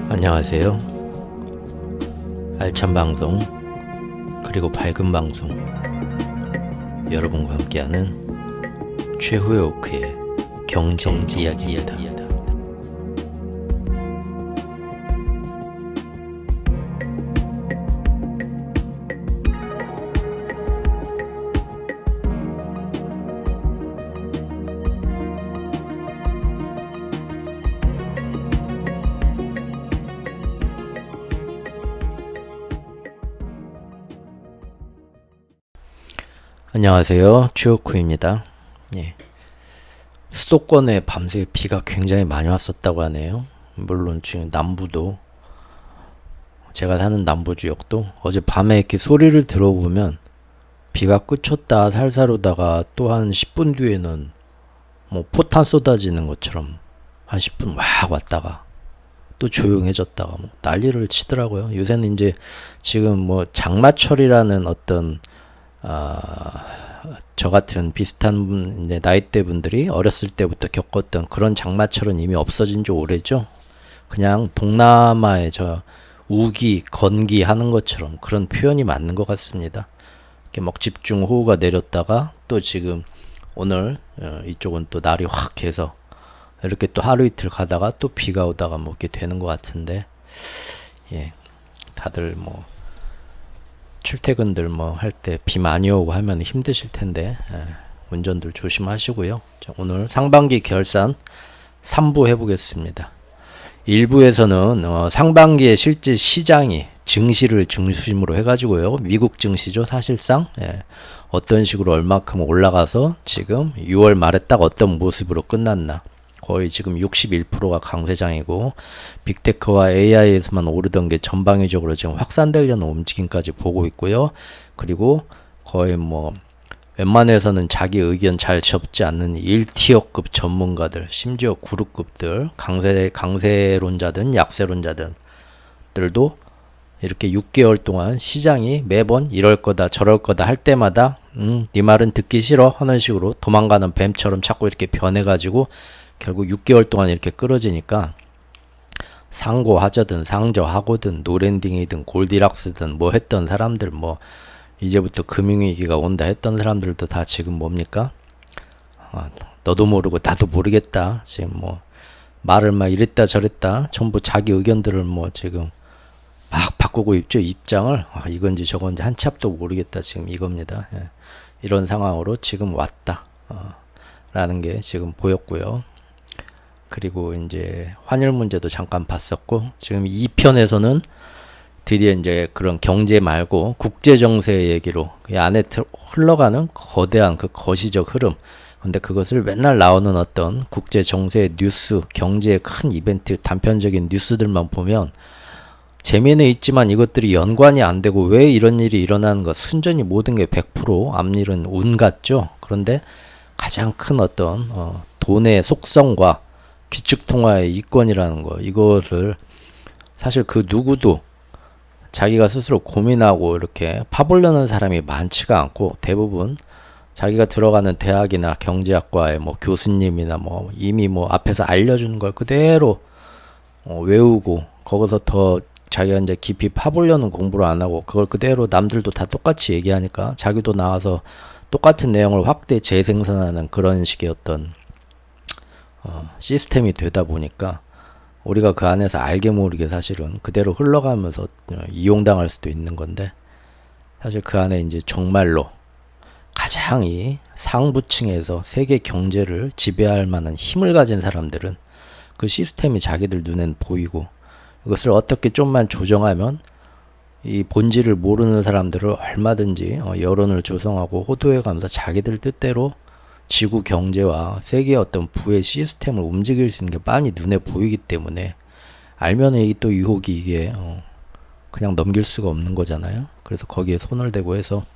안녕하세요. 알찬 방송 그리고 밝은 방송 여러분과 함께하는 최후의 오크의 경제 이야기입니다. 안녕하세요. 최오쿠입니다. 예. 수도권에 밤새 비가 굉장히 많이 왔었다고 하네요. 물론 지금 남부도, 제가 사는 남부 지역도 어제 밤에 이렇게 소리를 들어보면 비가 그쳤다 살살 오다가 또 한 10분 뒤에는 뭐 포탄 쏟아지는 것처럼 한 10분 막 왔다가 또 조용해졌다가 뭐 난리를 치더라고요. 요새는 이제 지금 뭐 장마철이라는 어떤 저 같은 비슷한 이제 나이대 분들이 어렸을 때부터 겪었던 그런 장마철은 이미 없어진 지 오래죠. 그냥 동남아의 저 우기, 건기 하는 것처럼 그런 표현이 맞는 것 같습니다. 이렇게 막 집중호우가 내렸다가 또 지금 오늘 이쪽은 또 날이 확 해서 이렇게 또 하루 이틀 가다가 또 비가 오다가 뭐 이렇게 되는 것 같은데, 예, 다들 뭐 출퇴근들 뭐 할 때 비 많이 오고 하면 힘드실 텐데 운전들 조심하시고요. 자, 오늘 상반기 결산 3부 해보겠습니다. 1부에서는 상반기에 실제 시장이 증시를 중심으로 해가지고요. 미국 증시죠. 사실상 어떤 식으로 얼마큼 올라가서 지금 6월 말에 딱 어떤 모습으로 끝났나. 거의 지금 61%가 강세장이고 빅테크와 AI에서만 오르던 게 전방위적으로 지금 확산되려는 움직임까지 보고 있고요. 그리고 거의 뭐 웬만해서는 자기 의견 잘 접지 않는 1티어급 전문가들, 심지어 그룹급들, 강세론자든 약세론자들도 이렇게 6개월 동안 시장이 매번 이럴 거다 저럴 거다 할 때마다 네 말은 듣기 싫어 하는 식으로 도망가는 뱀처럼 자꾸 이렇게 변해가지고 결국 6개월 동안 이렇게 끌어지니까 상고하자든 상저하고든 노랜딩이든 골디락스든 뭐 했던 사람들, 뭐 이제부터 금융위기가 온다 했던 사람들도 다 지금 뭡니까? 너도 모르고 나도 모르겠다. 지금 뭐 말을 막 이랬다 저랬다 전부 자기 의견들을 뭐 지금 막 바꾸고 있죠. 입장을 이건지 저건지 한 치 앞도 모르겠다 지금 이겁니다. 예. 이런 상황으로 지금 왔다 라는 게 지금 보였고요. 그리고 이제 환율 문제도 잠깐 봤었고, 지금 2편에서는 드디어 이제 그런 경제 말고 국제 정세 얘기로 그 안에 흘러가는 거대한 그 거시적 흐름, 근데 그것을 맨날 나오는 어떤 국제 정세 뉴스, 경제의 큰 이벤트, 단편적인 뉴스들만 보면 재미는 있지만 이것들이 연관이 안 되고 왜 이런 일이 일어나는 것, 순전히 모든 게 100% 앞일은 운 같죠. 그런데 가장 큰 어떤 돈의 속성과 기축통화의 이권이라는 거, 이거를 사실 그 누구도 자기가 스스로 고민하고 이렇게 파보려는 사람이 많지가 않고, 대부분 자기가 들어가는 대학이나 경제학과의 뭐 교수님이나 뭐 이미 뭐 앞에서 알려주는 걸 그대로 외우고 거기서 더 자기가 이제 깊이 파보려는 공부를 안 하고 그걸 그대로 남들도 다 똑같이 얘기하니까 자기도 나와서 똑같은 내용을 확대 재생산하는 그런 식의 어떤 시스템이 되다 보니까 우리가 그 안에서 알게 모르게 사실은 그대로 흘러가면서 이용당할 수도 있는 건데, 사실 그 안에 이제 정말로 가장 이 상부층에서 세계 경제를 지배할 만한 힘을 가진 사람들은 그 시스템이 자기들 눈엔 보이고, 이것을 어떻게 좀만 조정하면 이 본질을 모르는 사람들을 얼마든지 여론을 조성하고 호도해가면서 자기들 뜻대로 지구 경제와 세계의 어떤 부의 시스템을 움직일 수 있는 게 빤히 눈에 보이기 때문에, 알면 이 또 유혹이 이게 그냥 넘길 수가 없는 거잖아요. 그래서 거기에 손을 대고 해서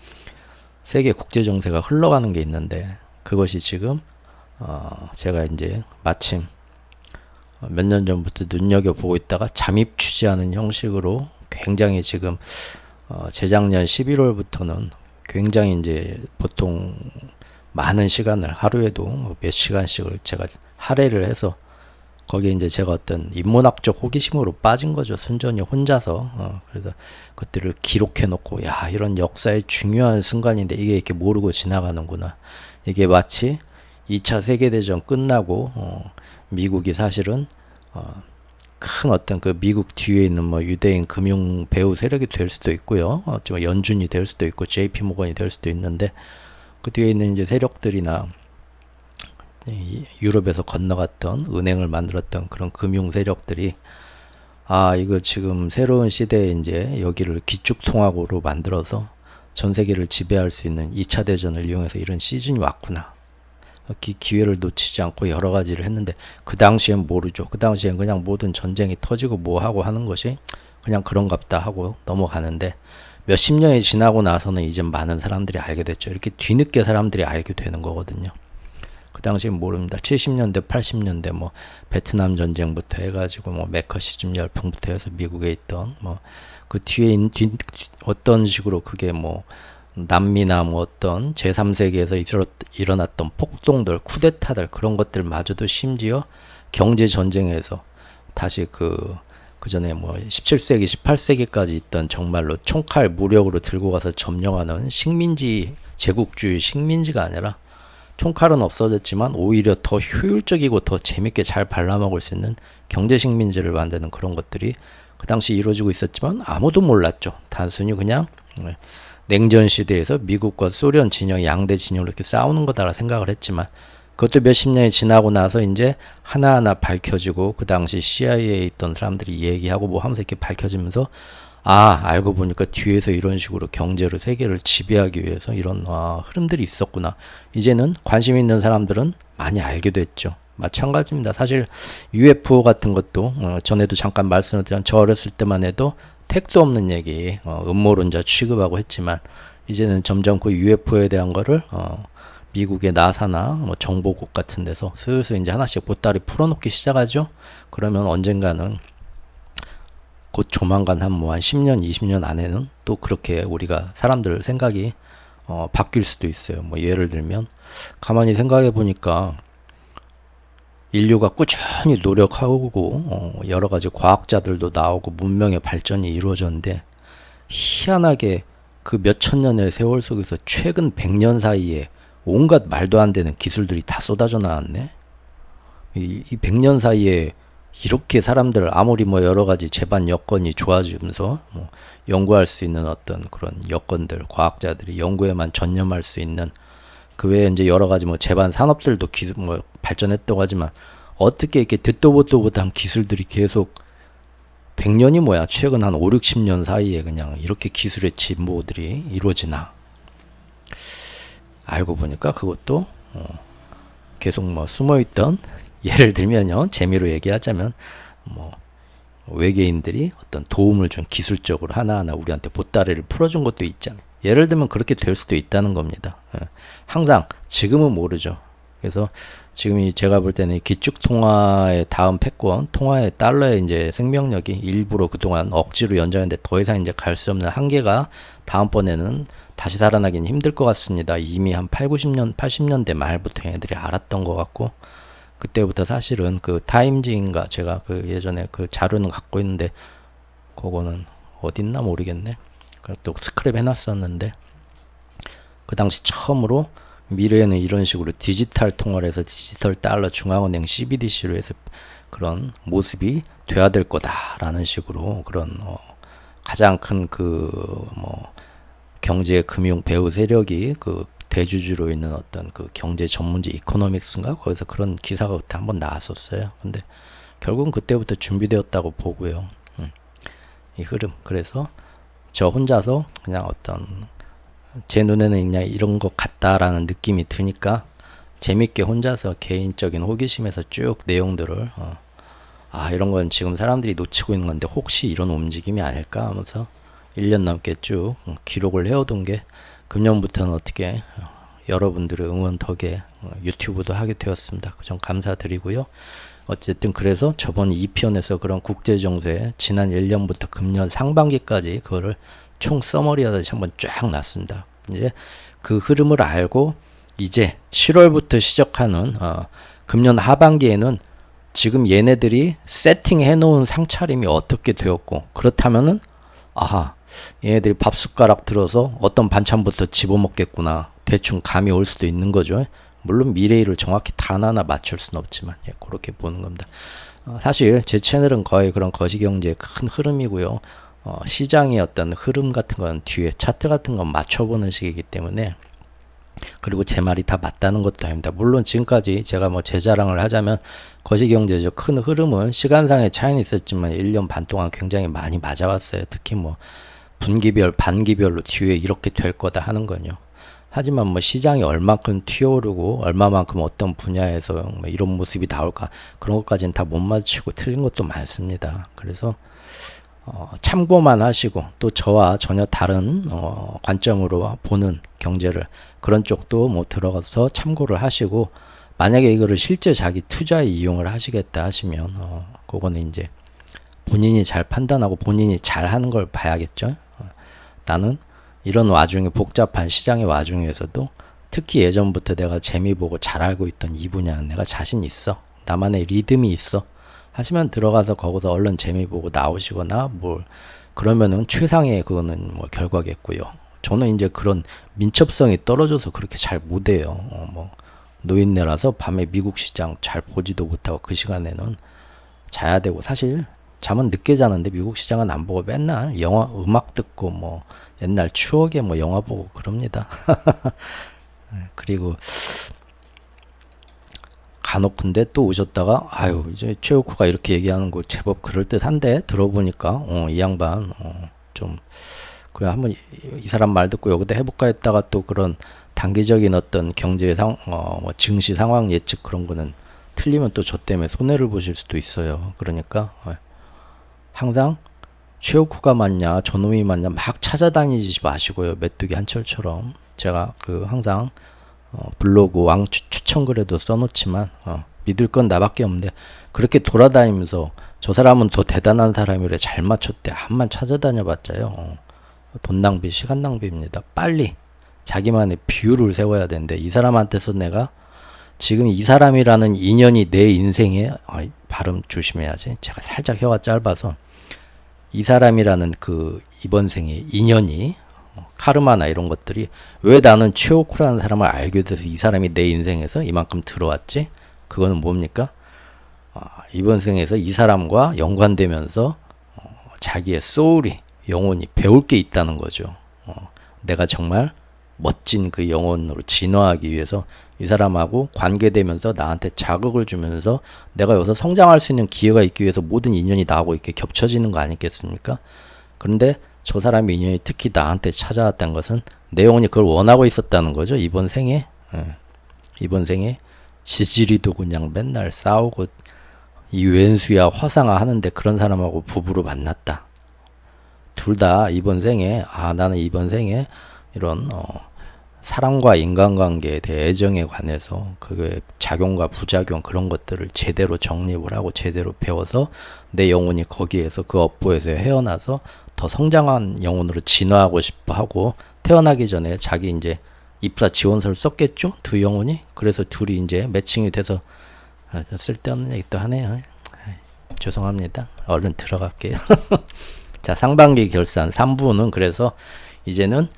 세계 국제 정세가 흘러가는 게 있는데, 그것이 지금 제가 이제 마침 몇 년 전부터 눈여겨보고 있다가 잠입 취재하는 형식으로 굉장히 지금 재작년 11월부터는 굉장히 이제 보통 많은 시간을 하루에도 몇 시간씩을 제가 할애를 해서 거기에 이제 제가 어떤 인문학적 호기심으로 빠진 거죠. 순전히 혼자서. 그래서 그것들을 기록해 놓고, 야, 이런 역사의 중요한 순간인데 이게 이렇게 모르고 지나가는구나. 이게 마치 2차 세계대전 끝나고, 미국이 사실은, 큰 어떤 그 미국 뒤에 있는 뭐 유대인 금융 배후 세력이 될 수도 있고요. 좀 연준이 될 수도 있고, JP 모건이 될 수도 있는데, 그 뒤에 있는 이제 세력들이나, 유럽에서 건너갔던 은행을 만들었던 그런 금융 세력들이 이거 지금 새로운 시대에 이제 여기를 기축통화국으로 만들어서 전 세계를 지배할 수 있는 2차 대전을 이용해서 이런 시즌이 왔구나. 기회를 놓치지 않고 여러 가지를 했는데 그 당시엔 모르죠. 그 당시엔 그냥 모든 전쟁이 터지고 뭐 하고 하는 것이 그냥 그런갑다 하고 넘어가는데 몇십 년이 지나고 나서는 이제 많은 사람들이 알게 됐죠. 이렇게 뒤늦게 사람들이 알게 되는 거거든요. 그 당시엔 모릅니다. 70년대, 80년대 뭐 베트남 전쟁부터 해가지고 뭐 메커시즘 열풍부터 해서 미국에 있던 뭐 그 뒤에 어떤 식으로 그게 뭐 남미나 뭐 어떤 제3세계에서 일어났던 폭동들, 쿠데타들 그런 것들마저도 심지어 경제 전쟁에서 다시 그 전에 뭐 17세기, 18세기까지 있던 정말로 총칼 무력으로 들고 가서 점령하는 식민지, 제국주의 식민지가 아니라 총칼은 없어졌지만 오히려 더 효율적이고 더 재밌게 잘 발라먹을 수 있는 경제 식민지를 만드는 그런 것들이 그 당시 이루어지고 있었지만 아무도 몰랐죠. 단순히 그냥 냉전 시대에서 미국과 소련 진영, 양대 진영으로 이렇게 싸우는 거다라 생각을 했지만 그것도 몇십 년이 지나고 나서 이제 하나하나 밝혀지고 그 당시 CIA에 있던 사람들이 얘기하고 뭐 하면서 이렇게 밝혀지면서 알고 보니까 뒤에서 이런 식으로 경제로 세계를 지배하기 위해서 이런 흐름들이 있었구나. 이제는 관심 있는 사람들은 많이 알게 됐죠. 마찬가지입니다. 사실 UFO 같은 것도 전에도 잠깐 말씀을 드린 저 어렸을 때만 해도 택도 없는 얘기, 음모론자 취급하고 했지만 이제는 점점 그 UFO에 대한 거를 미국의 나사나 뭐 정보국 같은 데서 슬슬 이제 하나씩 보따리 풀어놓기 시작하죠. 그러면 언젠가는 곧 조만간 한 10년, 20년 안에는 또 그렇게 우리가 사람들 생각이 바뀔 수도 있어요. 뭐 예를 들면 가만히 생각해 보니까 인류가 꾸준히 노력하고 여러 가지 과학자들도 나오고 문명의 발전이 이루어졌는데 희한하게 그 몇천 년의 세월 속에서 최근 100년 사이에 온갖 말도 안 되는 기술들이 다 쏟아져 나왔네. 이 100년 사이에 이렇게 사람들 아무리 뭐 여러 가지 재반 여건이 좋아지면서 뭐 연구할 수 있는 어떤 그런 여건들, 과학자들이 연구에만 전념할 수 있는 그 외에 이제 여러 가지 뭐 재반 산업들도 뭐 발전했다고 하지만 어떻게 이렇게 듣도 보도 못한 기술들이 계속 100년이 뭐야 최근 한 5, 60년 사이에 그냥 이렇게 기술의 진보들이 이루어지나. 알고 보니까 그것도 계속 뭐 숨어있던 예를 들면요 재미로 얘기하자면 뭐 외계인들이 어떤 도움을 준 기술적으로 하나하나 우리한테 보따리를 풀어준 것도 있잖아요. 예를 들면 그렇게 될 수도 있다는 겁니다. 항상 지금은 모르죠. 그래서 지금 제가 볼 때는 기축통화의 다음 패권, 통화의 달러의 이제 생명력이 일부러 그동안 억지로 연장했는데 더 이상 이제 갈 수 없는 한계가 다음번에는 다시 살아나기는 힘들 것 같습니다. 이미 한 80년대 말부터 얘네들이 알았던 것 같고 그때부터 사실은 그 타임즈인가 제가 그 예전에 그 자료는 갖고 있는데 그거는 어딨나 모르겠네. 또 스크랩 해놨었는데 그 당시 처음으로 미래에는 이런 식으로 디지털 통화를 해서 디지털 달러 중앙은행 CBDC로 해서 그런 모습이 돼야 될 거다라는 식으로 그런 가장 큰 그 뭐 경제 금융 배후 세력이 그 대주주로 있는 어떤 그 경제 전문지 이코노믹스인가 거기서 그런 기사가 그때 한번 나왔었어요. 근데 결국은 그때부터 준비되었다고 보고요. 이 흐름. 그래서 저 혼자서 그냥 어떤 제 눈에는 그냥 이런 것 같다라는 느낌이 드니까 재밌게 혼자서 개인적인 호기심에서 쭉 내용들을 이런 건 지금 사람들이 놓치고 있는 건데 혹시 이런 움직임이 아닐까 하면서 1년 넘게 쭉 기록을 해오던 게 금년부터는 어떻게 여러분들의 응원 덕에 유튜브도 하게 되었습니다. 그 점 감사드리고요. 어쨌든 그래서 저번 2편에서 그런 국제정세에 지난 1년부터 금년 상반기까지 그거를 총 서머리 하듯이 한번 쫙 놨습니다. 이제 그 흐름을 알고 이제 7월부터 시작하는 금년 하반기에는 지금 얘네들이 세팅해 놓은 상차림이 어떻게 되었고, 그렇다면은 아하, 얘네들이 밥 숟가락 들어서 어떤 반찬부터 집어먹겠구나, 대충 감이 올 수도 있는 거죠. 물론 미래일을 정확히 다 하나하나 맞출 수는 없지만, 예, 그렇게 보는 겁니다. 사실 제 채널은 거의 그런 거시경제의 큰 흐름이고요. 시장의 어떤 흐름 같은 건 뒤에 차트 같은 건 맞춰보는 식이기 때문에, 그리고 제 말이 다 맞다는 것도 아닙니다. 물론 지금까지 제가 뭐 제 자랑을 하자면 거시경제적 큰 흐름은 시간상의 차이는 있었지만 1년 반 동안 굉장히 많이 맞아왔어요. 특히 뭐 분기별, 반기별로 뒤에 이렇게 될 거다 하는 건요. 하지만 뭐 시장이 얼마큼 튀어오르고 얼마만큼 어떤 분야에서 뭐 이런 모습이 나올까, 그런 것까지는 다 못 맞추고 틀린 것도 많습니다. 그래서 참고만 하시고, 또 저와 전혀 다른 관점으로 보는 경제를, 그런 쪽도 뭐 들어가서 참고를 하시고, 만약에 이거를 실제 자기 투자에 이용을 하시겠다 하시면 그거는 이제 본인이 잘 판단하고 본인이 잘 하는 걸 봐야겠죠. 나는 이런 와중에, 복잡한 시장의 와중에서도 특히 예전부터 내가 재미 보고 잘 알고 있던 이 분야는 내가 자신 있어, 나만의 리듬이 있어 하시면 들어가서 거기서 얼른 재미 보고 나오시거나 뭘, 그러면은 최상의 그거는 뭐 결과겠고요. 저는 이제 그런 민첩성이 떨어져서 그렇게 잘 못해요. 뭐 노인네라서 밤에 미국 시장 잘 보지도 못하고 그 시간에는 자야 되고, 사실 잠은 늦게 자는데 미국 시장은 안 보고 맨날 영화, 음악 듣고 뭐 옛날 추억의 뭐 영화 보고 그럽니다. 그리고 간혹 근데 또 오셨다가 아유 이제 최욱호가 이렇게 얘기하는 거 제법 그럴듯한데, 들어보니까 이 양반 좀 그냥 한번 이 사람 말 듣고 여기다 해볼까 했다가 또 그런 단기적인 어떤 경제 뭐 증시 상황 예측 그런 거는 틀리면 또 저 때문에 손해를 보실 수도 있어요. 그러니까 항상 최욱호가 맞냐 저놈이 맞냐 막 찾아다니지 마시고요. 메뚜기 한철처럼. 제가 그 항상 블로그 왕 추천글에도 써놓지만 믿을 건 나밖에 없는데, 그렇게 돌아다니면서 저 사람은 더 대단한 사람이래 잘 맞췄대 한만 찾아다녀 봤자요, 돈 낭비, 시간 낭비입니다. 빨리 자기만의 비율을 세워야 되는데, 이 사람한테서 내가 지금 이 사람이라는 인연이 내 인생에, 발음 조심해야지, 제가 살짝 혀가 짧아서, 이 사람이라는 그 이번 생의 인연이, 카르마나 이런 것들이 왜 나는 최옥호라는 사람을 알게 돼서 이 사람이 내 인생에서 이만큼 들어왔지? 그거는 뭡니까? 이번 생에서 이 사람과 연관되면서 자기의 소울이, 영혼이 배울 게 있다는 거죠. 내가 정말 멋진 그 영혼으로 진화하기 위해서 이 사람하고 관계되면서 나한테 자극을 주면서 내가 여기서 성장할 수 있는 기회가 있기 위해서 모든 인연이 나하고 이렇게 겹쳐지는 거 아니겠습니까? 그런데 저 사람의 인연이 특히 나한테 찾아왔다는 것은 내 영혼이 그걸 원하고 있었다는 거죠. 이번 생에. 이번 생에 지지리도 그냥 맨날 싸우고 이 왼수야 화상화 하는데 그런 사람하고 부부로 만났다. 둘 다 이번 생에 나는 이번 생에 이런 사랑과 인간관계에 대해 애정에 관해서 그게 작용과 부작용 그런 것들을 제대로 정립을 하고 제대로 배워서 내 영혼이 거기에서 그 업보에서 헤어나서 더 성장한 영혼으로 진화하고 싶어 하고, 태어나기 전에 자기 이제 입사 지원서를 썼겠죠? 두 영혼이. 그래서 둘이 이제 매칭이 돼서 쓸데없는 얘기 또 하네요. 죄송합니다. 얼른 들어갈게요. 자, 상반기 결산 3부는 그래서 이제는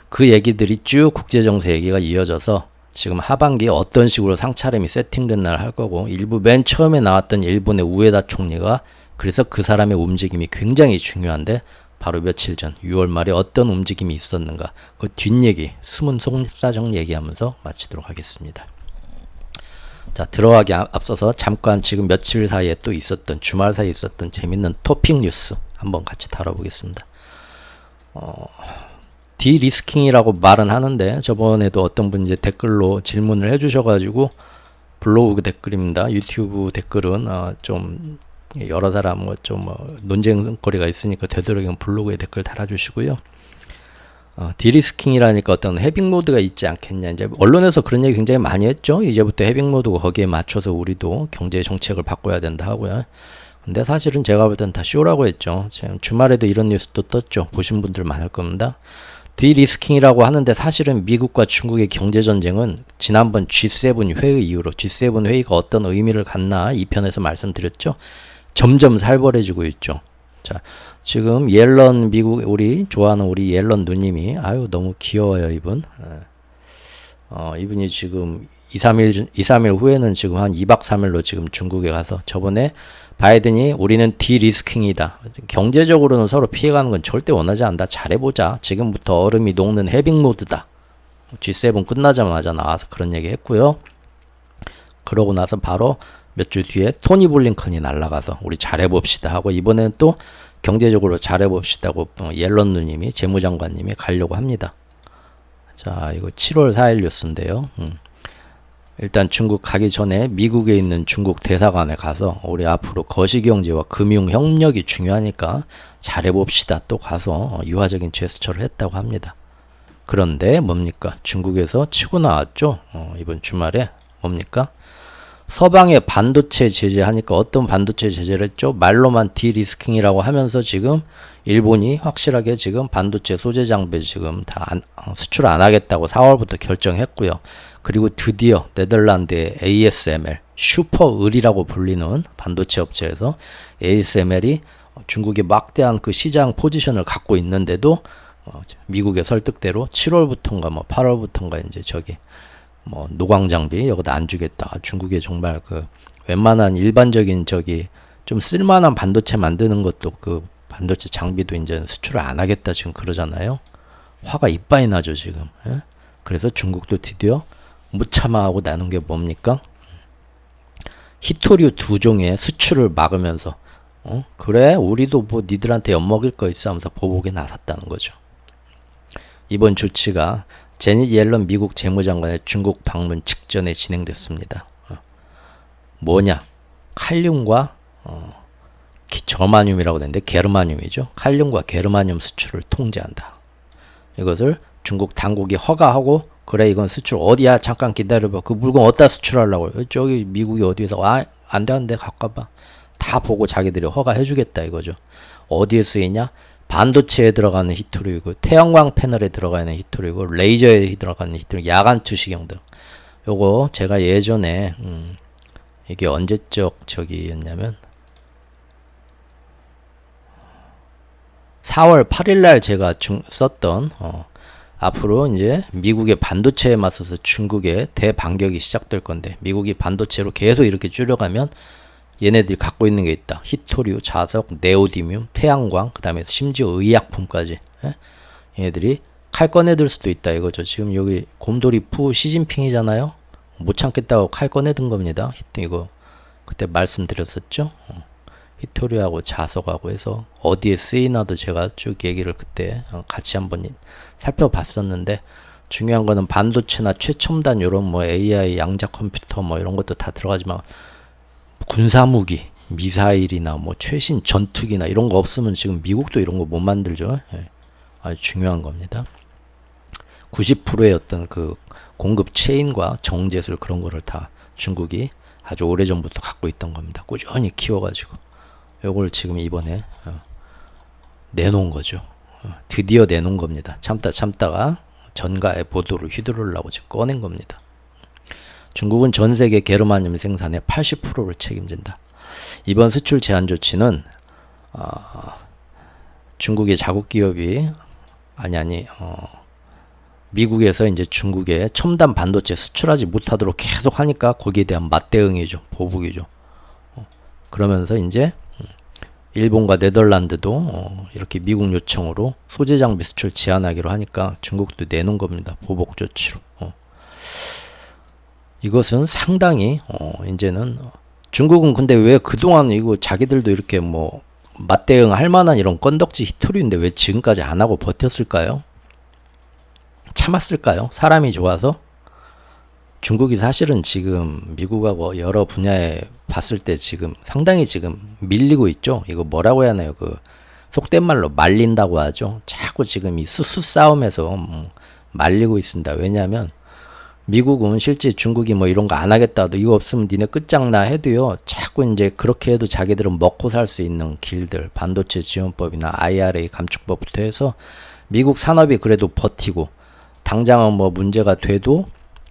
그 얘기들이 쭉 국제정세 얘기가 이어져서 지금 하반기에 어떤 식으로 상차림이 세팅된 날 할 거고, 일부 맨 처음에 나왔던 일본의 우에다 총리가 그래서 그 사람의 움직임이 굉장히 중요한데, 바로 며칠 전 6월 말에 어떤 움직임이 있었는가, 그 뒷얘기, 숨은 속사정 얘기하면서 마치도록 하겠습니다. 자, 들어가기 앞서서 잠깐 지금 며칠 사이에 또 있었던, 주말 사이에 있었던 재밌는 토픽 뉴스 한번 같이 다뤄보겠습니다. 디리스킹이라고 말은 하는데, 저번에도 어떤 분이 이제 댓글로 질문을 해주셔가지고, 블로그 댓글입니다. 유튜브 댓글은 좀 여러 사람 좀 논쟁거리가 있으니까 되도록이면 블로그에 댓글 달아주시고요. 디리스킹이라니까 어떤 헤빙 모드가 있지 않겠냐, 이제 언론에서 그런 얘기 굉장히 많이 했죠. 이제부터 헤빙 모드고 거기에 맞춰서 우리도 경제 정책을 바꿔야 된다 하고요. 근데 사실은 제가 볼 땐 다 쇼라고 했죠. 지금 주말에도 이런 뉴스도 떴죠. 보신 분들 많을 겁니다. 디리스킹이라고 하는데 사실은 미국과 중국의 경제전쟁은 지난번 G7 회의 이후로 G7 회의가 어떤 의미를 갖나 2편에서 말씀드렸죠. 점점 살벌해지고 있죠. 자, 지금 옐런 미국 우리 좋아하는 우리 옐런 누님이 아유 너무 귀여워요 이분. 이분이 지금 2, 3일 후에는 지금 한 2박 3일로 지금 중국에 가서 저번에 바이든이 우리는 디리스킹이다. 경제적으로는 서로 피해가는 건 절대 원하지 않다. 잘해보자. 지금부터 얼음이 녹는 해빙 모드다. G7 끝나자마자 나와서 그런 얘기 했고요. 그러고 나서 바로 몇 주 뒤에 토니 블링컨이 날아가서 우리 잘해봅시다 하고 이번에는 또 경제적으로 잘해봅시다고 옐런 누님이 재무장관님이 가려고 합니다. 자, 이거 7월 4일 뉴스인데요. 일단 중국 가기 전에 미국에 있는 중국 대사관에 가서 우리 앞으로 거시경제와 금융 협력이 중요하니까 잘해봅시다 또 가서 유화적인 제스처를 했다고 합니다. 그런데 뭡니까? 중국에서 치고 나왔죠. 이번 주말에 뭡니까? 서방의 반도체 제재하니까 어떤 반도체 제재를 했죠? 말로만 디리스킹이라고 하면서 지금 일본이 확실하게 지금 반도체 소재 장비 지금 다 수출 안 하겠다고 4월부터 결정했고요. 그리고 드디어 네덜란드의 ASML 슈퍼을이라고 불리는 반도체 업체에서 ASML이 중국의 막대한 그 시장 포지션을 갖고 있는데도 미국의 설득대로 7월부터인가 뭐 8월부터인가 이제 저기 뭐 노광 장비 여기다 안 주겠다. 중국에 정말 그 웬만한 일반적인 저기 좀 쓸만한 반도체 만드는 것도 그 반도체 장비도 이제 수출을 안 하겠다 지금 그러잖아요. 화가 이빠이 나죠 지금. 예? 그래서 중국도 드디어 무참하고 나눈 게 뭡니까? 히토류 2종의 수출을 막으면서 그래 우리도 뭐 니들한테 엿먹일 거 있어 하면서 보복에 나섰다는 거죠. 이번 조치가 제닛 옐런 미국 재무장관의 중국 방문 직전에 진행됐습니다. 뭐냐? 칼륨과 저마늄이라고 되는데 게르마늄이죠. 칼륨과 게르마늄 수출을 통제한다. 이것을 중국 당국이 허가하고 그래 이건 수출 어디야 잠깐 기다려봐 그 물건 어디다 수출하려고 저기 미국이 어디에서 안돼 안돼 가까봐 다 보고 자기들이 허가해주겠다 이거죠. 어디에 쓰이냐? 반도체에 들어가는 히토류이고 태양광 패널에 들어가는 히토류이고 레이저에 들어가는 히토류 야간 투시경 등 요거 제가 예전에 이게 언제적 저기였냐면 4월 8일날 제가 썼던 앞으로 이제 미국의 반도체에 맞서서 중국의 대반격이 시작될 건데 미국이 반도체로 계속 이렇게 줄여가면 얘네들이 갖고 있는 게 있다. 히토류, 자석, 네오디뮴, 태양광, 그 다음에 심지어 의약품까지 얘네들이 칼 꺼내들 수도 있다 이거죠. 지금 여기 곰돌이 푸 시진핑이잖아요. 못 참겠다고 칼 꺼내든 겁니다. 이거 그때 말씀드렸었죠. 히토류하고 자석하고 해서 어디에 쓰이나도 제가 쭉 얘기를 그때 같이 한번 살펴봤었는데 중요한 거는 반도체나 최첨단 요런 뭐 AI 양자 컴퓨터 뭐 이런 것도 다 들어가지만 군사무기, 미사일이나 뭐 최신 전투기나 이런 거 없으면 지금 미국도 이런 거 못 만들죠. 아주 중요한 겁니다. 90%의 어떤 그 공급 체인과 정제술 그런 거를 다 중국이 아주 오래전부터 갖고 있던 겁니다. 꾸준히 키워가지고 요걸 지금 이번에 내놓은 거죠. 드디어 내놓은 겁니다. 참다가 전가의 보도를 휘두르려고 지금 꺼낸 겁니다. 중국은 전 세계 게르마늄 생산의 80%를 책임진다. 이번 수출 제한 조치는 중국의 자국 기업이 미국에서 이제 중국에 첨단 반도체 수출하지 못하도록 계속 하니까 거기에 대한 맞대응이죠. 보복이죠. 그러면서 이제 일본과 네덜란드도 이렇게 미국 요청으로 소재 장비 수출 제한하기로 하니까 중국도 내놓은 겁니다. 보복 조치로. 이것은 상당히 이제는 중국은 근데 왜 그동안 이거 자기들도 이렇게 뭐 맞대응할 만한 이런 건덕지 히토류인데 왜 지금까지 안 하고 버텼을까요? 참았을까요? 사람이 좋아서? 중국이 사실은 지금 미국하고 여러 분야에 봤을 때 지금 상당히 지금 밀리고 있죠. 이거 뭐라고 해야 하나요? 그 속된 말로 말린다고 하죠. 자꾸 지금 이 수수 싸움에서 말리고 있습니다. 왜냐하면 미국은 실제 중국이 뭐 이런 거 안 하겠다도 이거 없으면 니네 끝장나 해도요. 자꾸 이제 그렇게 해도 자기들은 먹고 살 수 있는 길들 반도체 지원법이나 IRA 감축법부터 해서 미국 산업이 그래도 버티고 당장은 뭐 문제가 돼도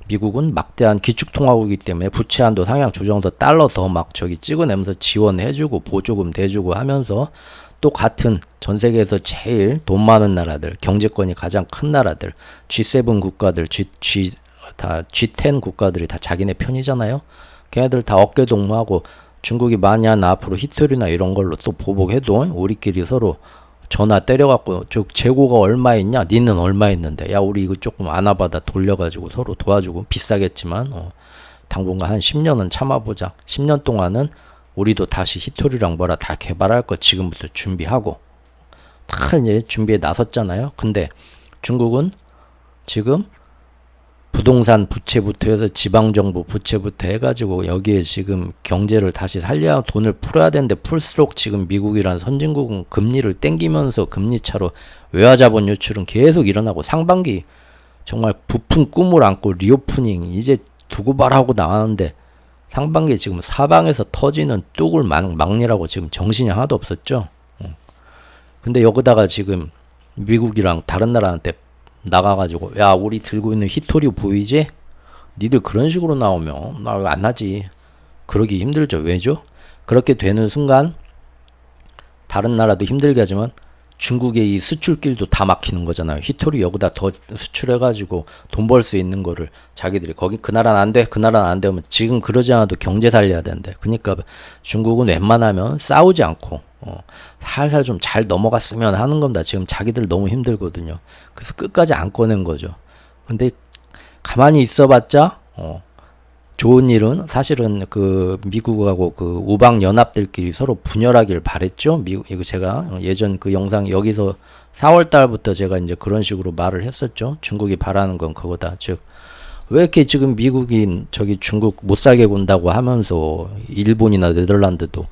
미국은 막대한 기축통화국이기 때문에 부채 한도 상향 조정도 달러 더 막 저기 찍어내면서 지원해주고 보조금 대주고 하면서 또 같은 전 세계에서 제일 돈 많은 나라들, 경제권이 가장 큰 나라들, G7 국가들, G10 국가들이 다 자기네 편이잖아요. 걔네들 다 어깨 동무하고 중국이 만약 앞으로 히토리나 이런 걸로 또 보복해도 우리끼리 서로 전화 때려갖고 저 재고가 얼마 있냐? 니는 얼마 있는데? 야 우리 이거 조금 아나바다 돌려가지고 서로 도와주고 비싸겠지만 당분간 한 10년은 참아보자. 10년 동안은 우리도 다시 히토리랑 뭐라 다 개발할 거 지금부터 준비하고 다 이제 준비에 나섰잖아요. 근데 중국은 지금 부동산 부채부터 해서 지방정부 부채부터 해가지고 여기에 지금 경제를 다시 살려야 돈을 풀어야 되는데 풀수록 지금 미국이란 선진국은 금리를 땡기면서 금리차로 외화자본 유출은 계속 일어나고 상반기 정말 부푼 꿈을 안고 리오프닝 이제 두고 봐라고 나왔는데 상반기에 지금 사방에서 터지는 뚝을 막느라고 지금 정신이 하나도 없었죠. 근데 여기다가 지금 미국이랑 다른 나라한테 나가가지고 야 우리 들고 있는 히토리 보이지? 니들 그런 식으로 나오면 나 왜 안 하지? 그러기 힘들죠. 왜죠? 그렇게 되는 순간 다른 나라도 힘들게 하지만 중국의 이 수출길도 다 막히는 거잖아요. 히토리 여기다 더 수출해가지고 돈 벌 수 있는 거를 자기들이 거기 그 나라는 안 돼, 그 나라는 안 되면 지금 그러지 않아도 경제 살려야 되는데. 그러니까 중국은 웬만하면 싸우지 않고 살살 좀 잘 넘어갔으면 하는 겁니다. 지금 자기들 너무 힘들거든요. 그래서 끝까지 안 꺼낸 거죠. 근데 가만히 있어봤자 좋은 일은 사실은 그 미국하고 그 우방 연합들끼리 서로 분열하길 바랬죠. 미국 이거 제가 예전 그 영상 여기서 4월 달부터 제가 이제 그런 식으로 말을 했었죠. 중국이 바라는 건 그거다. 즉 왜 이렇게 지금 미국인 저기 중국 못 살게 군다고 하면서 일본이나 네덜란드도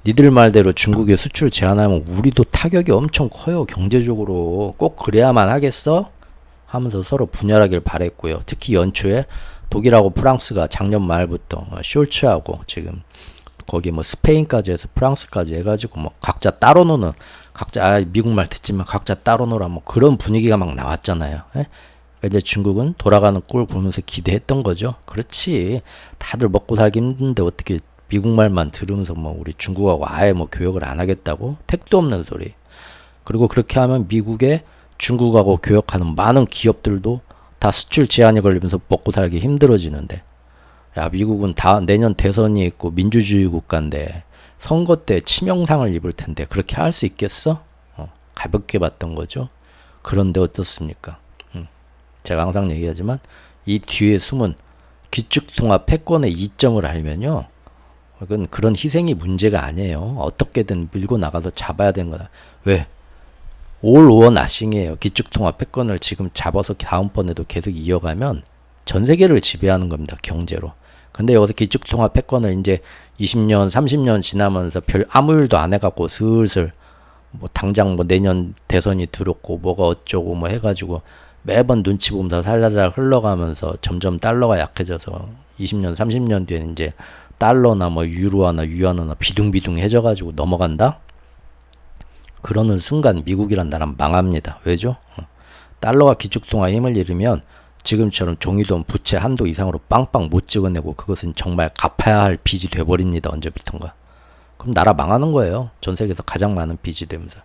니들 말대로 중국에 수출 제한하면 우리도 타격이 엄청 커요. 경제적으로 꼭 그래야만 하겠어? 하면서 서로 분열하길 바랬고요. 특히 연초에 독일하고 프랑스가 작년 말부터 숄츠하고 지금 거기 뭐 스페인까지 해서 프랑스까지 해가지고 뭐 각자 따로 노는 각자 미국 말 듣지만 각자 따로 놀아 뭐 그런 분위기가 막 나왔잖아요. 예? 그러니까 이제 중국은 돌아가는 꼴 보면서 기대했던 거죠. 그렇지 다들 먹고 살기 힘든데 어떻게 미국 말만 들으면서 뭐 우리 중국하고 아예 뭐 교역을 안 하겠다고? 택도 없는 소리. 그리고 그렇게 하면 미국에 중국하고 교역하는 많은 기업들도 다 수출 제한이 걸리면서 먹고 살기 힘들어지는데 야 미국은 다 내년 대선이 있고 민주주의 국가인데 선거 때 치명상을 입을 텐데 그렇게 할 수 있겠어? 가볍게 봤던 거죠. 그런데 어떻습니까? 제가 항상 얘기하지만 이 뒤에 숨은 기축통화 패권의 이점을 알면요. 그건 그런 희생이 문제가 아니에요. 어떻게든 밀고 나가서 잡아야 되는 거다. 왜? 올 오어 나싱이에요. 기축통화 패권을 지금 잡아서 다음번에도 계속 이어가면 전 세계를 지배하는 겁니다. 경제로. 근데 여기서 기축통화 패권을 이제 20년, 30년 지나면서 별 아무 일도 안 해갖고 슬슬 뭐 당장 뭐 내년 대선이 들었고 뭐가 어쩌고 뭐 해가지고 매번 눈치 보면서 살살살 흘러가면서 점점 달러가 약해져서 20년, 30년 뒤에는 이제 달러나 뭐 유로화나 위안화나 비둥비둥해져가지고 넘어간다? 그러는 순간 미국이란 나라는 망합니다. 왜죠? 달러가 기축통화에 힘을 잃으면 지금처럼 종이돈 부채 한도 이상으로 빵빵 못 찍어내고 그것은 정말 갚아야 할 빚이 돼버립니다. 언제부턴가. 그럼 나라 망하는 거예요. 전 세계에서 가장 많은 빚이 되면서.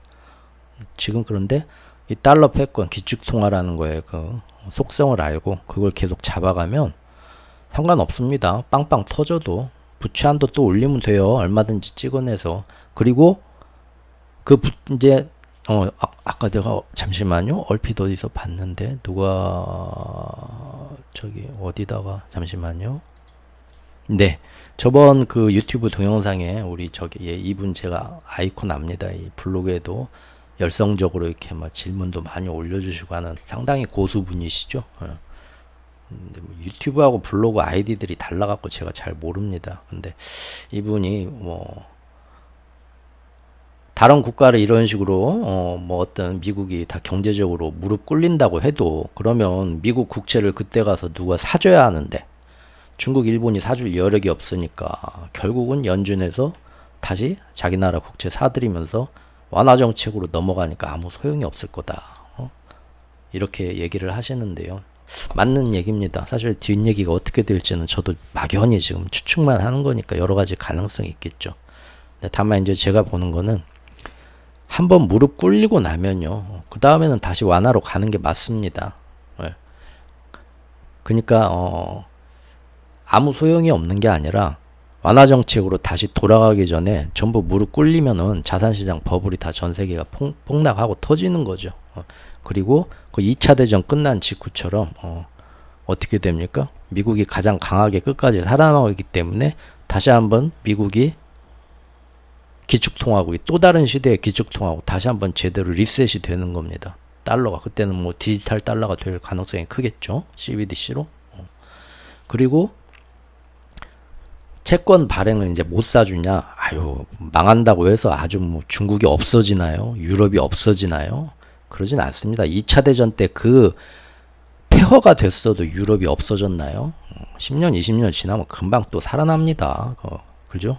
지금 그런데 이 달러 패권 기축통화라는 거에 그 속성을 알고 그걸 계속 잡아가면 상관없습니다. 빵빵 터져도 부채 한도 또 올리면 돼요. 얼마든지 찍어내서. 그리고 이제 아까 내가 잠시만요. 얼핏 어디서 봤는데 누가 저기 어디다가 잠시만요. 네. 저번 그 유튜브 동영상에 우리 저기 이분 제가 아이콘 압니다. 이 블로그에도 열성적으로 이렇게 막 질문도 많이 올려주시고 하는 상당히 고수분이시죠. 근데 뭐 유튜브하고 블로그 아이디들이 달라갖고 제가 잘 모릅니다. 근데 이분이 뭐 다른 국가를 이런 식으로 뭐 어떤 미국이 다 경제적으로 무릎 꿇린다고 해도 그러면 미국 국채를 그때 가서 누가 사줘야 하는데 중국, 일본이 사줄 여력이 없으니까 결국은 연준에서 다시 자기 나라 국채 사들이면서 완화 정책으로 넘어가니까 아무 소용이 없을 거다. 이렇게 얘기를 하시는데요. 맞는 얘기입니다. 사실 뒷얘기가 어떻게 될지는 저도 막연히 지금 추측만 하는 거니까 여러 가지 가능성이 있겠죠. 근데 다만 이제 제가 보는 거는 한번 무릎 꿇리고 나면요, 그 다음에는 다시 완화로 가는 게 맞습니다. 예. 그러니까 아무 소용이 없는 게 아니라 완화 정책으로 다시 돌아가기 전에 전부 무릎 꿇리면은 자산시장 버블이 다 전 세계가 폭락하고 터지는 거죠. 그리고 그 2차 대전 끝난 직후처럼 어떻게 됩니까? 미국이 가장 강하게 끝까지 살아남았기 때문에 다시 한번 미국이 기축통화국이 또 다른 시대의 기축통화국 다시 한번 제대로 리셋이 되는 겁니다. 달러가 그때는 뭐 디지털 달러가 될 가능성이 크겠죠. CBDC로. 그리고 채권 발행을 이제 못 사주냐? 아유, 망한다고 해서 아주 뭐 중국이 없어지나요? 유럽이 없어지나요? 그러진 않습니다. 2차 대전 때 그 폐허가 됐어도 유럽이 없어졌나요? 10년, 20년 지나면 금방 또 살아납니다. 그죠?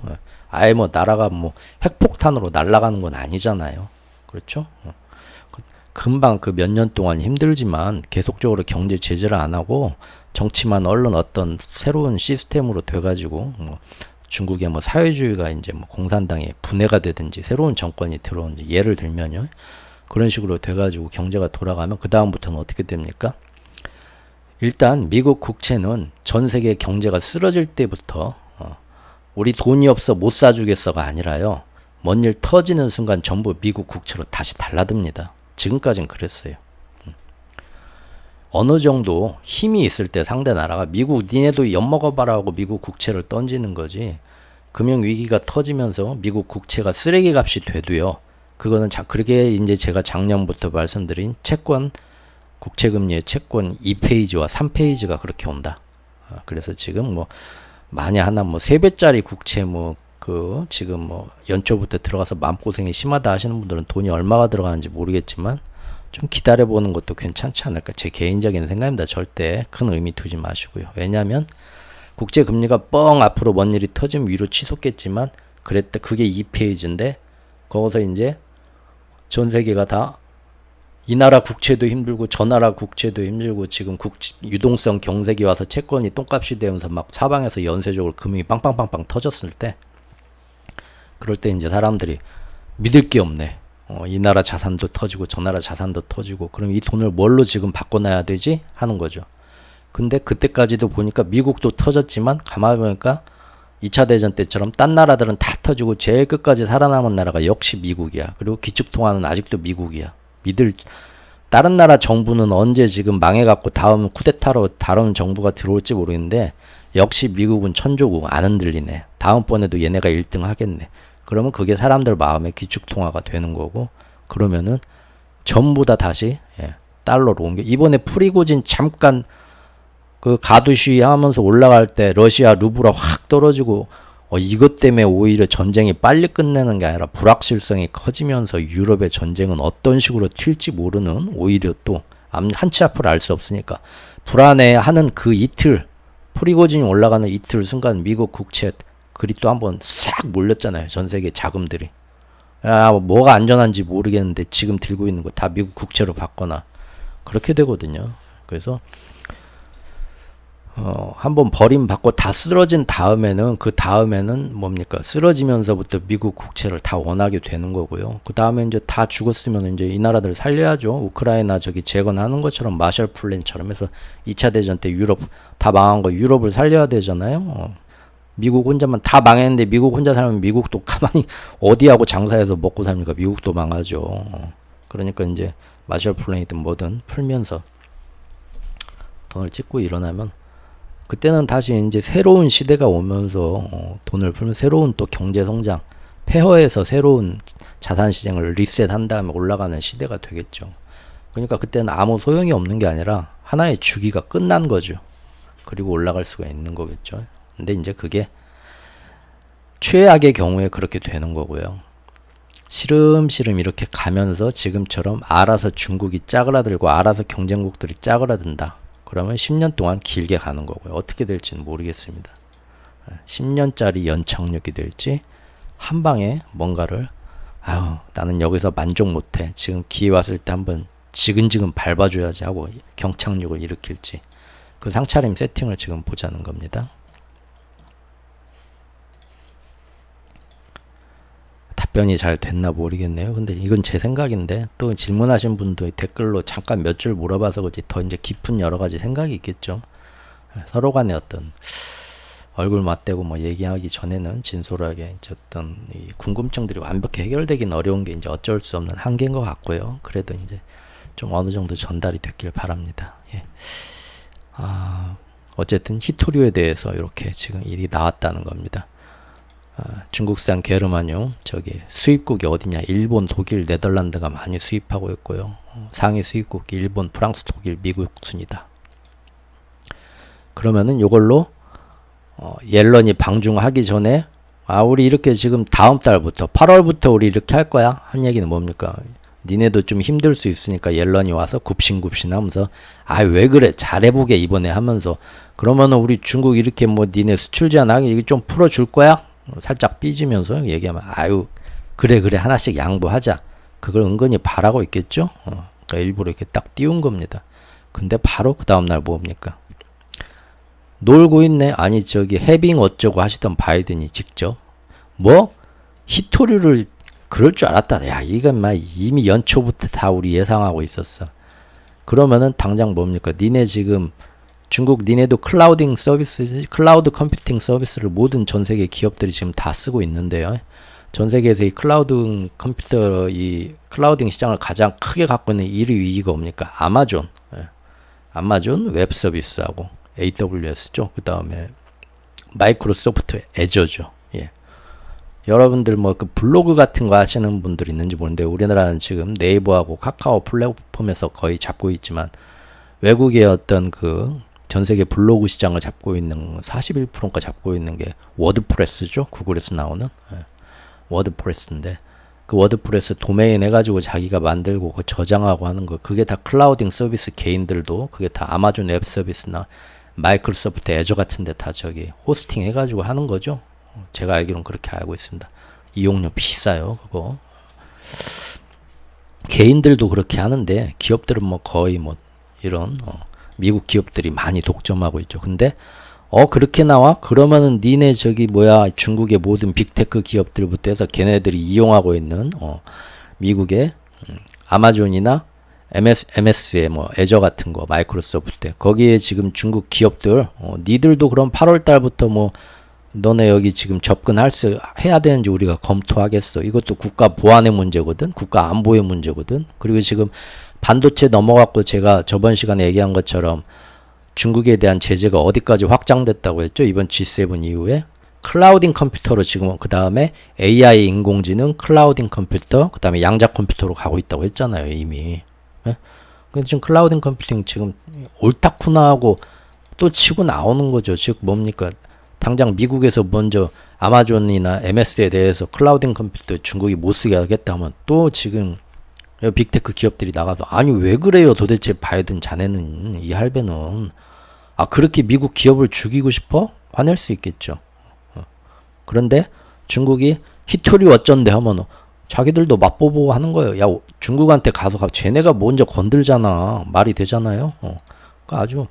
아예 뭐 나라가 뭐 핵폭탄으로 날아가는 건 아니잖아요. 그렇죠? 금방 그 몇 년 동안 힘들지만 계속적으로 경제 제재를 안 하고 정치만 얼른 어떤 새로운 시스템으로 돼가지고 뭐 중국의 뭐 사회주의가 이제 뭐 공산당의 분해가 되든지 새로운 정권이 들어오는지 예를 들면요. 그런 식으로 돼가지고 경제가 돌아가면 그 다음부터는 어떻게 됩니까? 일단 미국 국채는 전 세계 경제가 쓰러질 때부터 우리 돈이 없어 못 사주겠어가 아니라요. 뭔 일 터지는 순간 전부 미국 국채로 다시 달라듭니다. 지금까진 그랬어요. 어느 정도 힘이 있을 때 상대 나라가 미국 니네도 엿먹어봐라 하고 미국 국채를 던지는 거지. 금융위기가 터지면서 미국 국채가 쓰레기 값이 돼도요. 그거는 그렇게 이제 제가 작년부터 말씀드린 채권 국채금리의 채권 2페이지와 3페이지가 그렇게 온다. 그래서 지금 뭐 만약 하나 뭐 3배짜리 국채 뭐 그 지금 뭐 연초부터 들어가서 마음고생이 심하다 하시는 분들은 돈이 얼마가 들어가는지 모르겠지만 좀 기다려보는 것도 괜찮지 않을까. 제 개인적인 생각입니다. 절대 큰 의미 두지 마시고요. 왜냐하면 국제금리가 뻥 앞으로 뭔 일이 터지면 위로 치솟겠지만 그랬다 그게 2페이지인데 거기서 이제 전 세계가 다 이 나라 국채도 힘들고 저 나라 국채도 힘들고 지금 유동성 경색이 와서 채권이 똥값이 되면서 막 사방에서 연쇄적으로 금융이 빵빵빵빵 터졌을 때 그럴 때 이제 사람들이 믿을 게 없네. 이 나라 자산도 터지고 저 나라 자산도 터지고 그럼 이 돈을 뭘로 지금 바꿔놔야 되지? 하는 거죠. 근데 그때까지도 보니까 미국도 터졌지만 가만히 보니까 2차 대전 때처럼 딴 나라들은 다 터지고 제일 끝까지 살아남은 나라가 역시 미국이야. 그리고 기축통화는 아직도 미국이야. 다른 나라 정부는 언제 지금 망해갖고 다음 쿠데타로 다른 정부가 들어올지 모르겠는데 역시 미국은 천조국 안 흔들리네. 다음번에도 얘네가 1등 하겠네. 그러면 그게 사람들 마음에 기축통화가 되는 거고 그러면은 전부 다 다시 달러로 옮겨. 이번에 프리고진 잠깐 그 가두 시위하면서 올라갈 때 러시아 루블화 확 떨어지고 이것 때문에 오히려 전쟁이 빨리 끝내는 게 아니라 불확실성이 커지면서 유럽의 전쟁은 어떤 식으로 튈지 모르는 오히려 또 한치 앞을 알 수 없으니까 불안해하는 그 이틀 프리고진이 올라가는 이틀 순간 미국 국채 그리 또 한번 싹 몰렸잖아요. 전 세계 자금들이. 뭐가 안전한지 모르겠는데 지금 들고 있는 거 다 미국 국채로 바꿔놔. 그렇게 되거든요. 그래서 한번 버림받고 다 쓰러진 다음에는 그 다음에는 뭡니까? 쓰러지면서부터 미국 국채를 다 원하게 되는 거고요. 그 다음에 이제 다 죽었으면 이제 이 나라들 살려야죠. 우크라이나 저기 재건하는 것처럼 마셜 플랜처럼 해서 2차 대전 때 유럽 다 망한 거 유럽을 살려야 되잖아요. 미국 혼자만 다 망했는데 미국 혼자 살면 미국도 가만히 어디하고 장사해서 먹고 삽니까? 미국도 망하죠. 그러니까 이제 마셜 플랜이든 뭐든 풀면서 돈을 찍고 일어나면 그때는 다시 이제 새로운 시대가 오면서 돈을 풀면 새로운 또 경제 성장, 폐허에서 새로운 자산 시장을 리셋한 다음에 올라가는 시대가 되겠죠. 그러니까 그때는 아무 소용이 없는 게 아니라 하나의 주기가 끝난 거죠. 그리고 올라갈 수가 있는 거겠죠. 근데 이제 그게 최악의 경우에 그렇게 되는 거고요. 시름시름 이렇게 가면서 지금처럼 알아서 중국이 짜그라들고 알아서 경쟁국들이 짜그라든다. 그러면 10년 동안 길게 가는 거고요. 어떻게 될지는 모르겠습니다. 10년짜리 연착륙이 될지 한 방에 뭔가를 나는 여기서 만족 못해. 지금 기회 왔을 때 한번 지근지근 밟아줘야지 하고 경착륙을 일으킬지 그 상차림 세팅을 지금 보자는 겁니다. 답변이 잘 됐나 모르겠네요. 근데 이건 제 생각인데 또 질문하신 분도 댓글로 잠깐 몇 줄 물어봐서 그렇지 더 이제 깊은 여러 가지 생각이 있겠죠. 서로 간에 어떤 얼굴 맞대고 뭐 얘기하기 전에는 진솔하게 이제 어떤 이 궁금증들이 완벽히 해결되긴 어려운 게 이제 어쩔 수 없는 한계인 것 같고요. 그래도 이제 좀 어느 정도 전달이 됐길 바랍니다. 예. 어쨌든 히토류에 대해서 이렇게 지금 일이 나왔다는 겁니다. 중국산 게르마늄 저기 수입국이 어디냐? 일본, 독일, 네덜란드가 많이 수입하고 있고요. 상위 수입국이 일본, 프랑스, 독일, 미국 순이다. 그러면은 요걸로 옐런이 방중하기 전에 우리 이렇게 지금 다음 달부터 8월부터 우리 이렇게 할 거야 한 얘기는 뭡니까? 니네도 좀 힘들 수 있으니까 옐런이 와서 굽신굽신하면서 왜 그래 잘해보게 이번에 하면서 그러면은 우리 중국 이렇게 뭐 니네 수출 제한하기 이거 좀 풀어줄 거야? 살짝 삐지면서 얘기하면 그래 하나씩 양보하자. 그걸 은근히 바라고 있겠죠. 그러니까 일부러 이렇게 딱 띄운 겁니다. 근데 바로 그 다음날 뭡니까? 놀고 있네. 아니 저기 해빙 어쩌고 하시던 바이든이 직접 뭐 히토류를 그럴 줄 알았다. 야 이건 막 이미 연초부터 다 우리 예상하고 있었어. 그러면은 당장 뭡니까? 니네 지금 중국 니네도 클라우딩 서비스, 클라우드 컴퓨팅 서비스를 모든 전 세계 기업들이 지금 다 쓰고 있는데요. 전 세계에서 이 클라우드 컴퓨터, 이 클라우딩 시장을 가장 크게 갖고 있는 1위 위기가 뭡니까? 아마존. 아마존 웹 서비스하고 AWS죠. 그 다음에 마이크로소프트 애저죠. 예. 여러분들 뭐 그 블로그 같은 거 하시는 분들 있는지 모르는데 우리나라는 지금 네이버하고 카카오 플랫폼에서 거의 잡고 있지만 외국의 어떤 그 전 세계 블로그 시장을 잡고 있는 41%가 잡고 있는 게 워드프레스죠. 구글에서 나오는 워드프레스인데 그 워드프레스 도메인 해가지고 자기가 만들고 그 저장하고 하는 거 그게 다 클라우딩 서비스 개인들도 그게 다 아마존 웹 서비스나 마이크로소프트 애저 같은데 다 저기 호스팅 해가지고 하는 거죠. 제가 알기로는 그렇게 알고 있습니다. 이용료 비싸요 그거. 개인들도 그렇게 하는데 기업들은 뭐 거의 뭐 이런 미국 기업들이 많이 독점하고 있죠. 근데 그렇게 나와? 그러면은 니네 저기 뭐야 중국의 모든 빅테크 기업들부터 해서 걔네들이 이용하고 있는 미국의 아마존이나 MS의 뭐 애저 같은 거 마이크로소프트 거기에 지금 중국 기업들 니들도 그럼 8월 달부터 뭐 너네 여기 지금 접근할 수 해야 되는지 우리가 검토하겠어. 이것도 국가 보안의 문제거든. 국가 안보의 문제거든. 그리고 지금 반도체 넘어갔고 제가 저번 시간에 얘기한 것처럼 중국에 대한 제재가 어디까지 확장됐다고 했죠. 이번 G7 이후에 클라우딩 컴퓨터로 지금 그 다음에 AI 인공지능 클라우딩 컴퓨터 그 다음에 양자 컴퓨터로 가고 있다고 했잖아요. 이미. 예? 근데 지금 클라우딩 컴퓨팅 지금 옳다쿠나 하고 또 치고 나오는 거죠. 즉 뭡니까? 당장 미국에서 먼저 아마존이나 MS에 대해서 클라우딩 컴퓨터 중국이 못 쓰게 하겠다 하면 또 지금 빅테크 기업들이 나가서 아니 왜 그래요 도대체 바이든 자네는 이 할배는 그렇게 미국 기업을 죽이고 싶어? 화낼 수 있겠죠. 그런데 중국이 히토류 어쩐데 하면 자기들도 맛보고 하는 거예요. 야 중국한테 가서 쟤네가 먼저 건들잖아. 말이 되잖아요. 그러니까 아주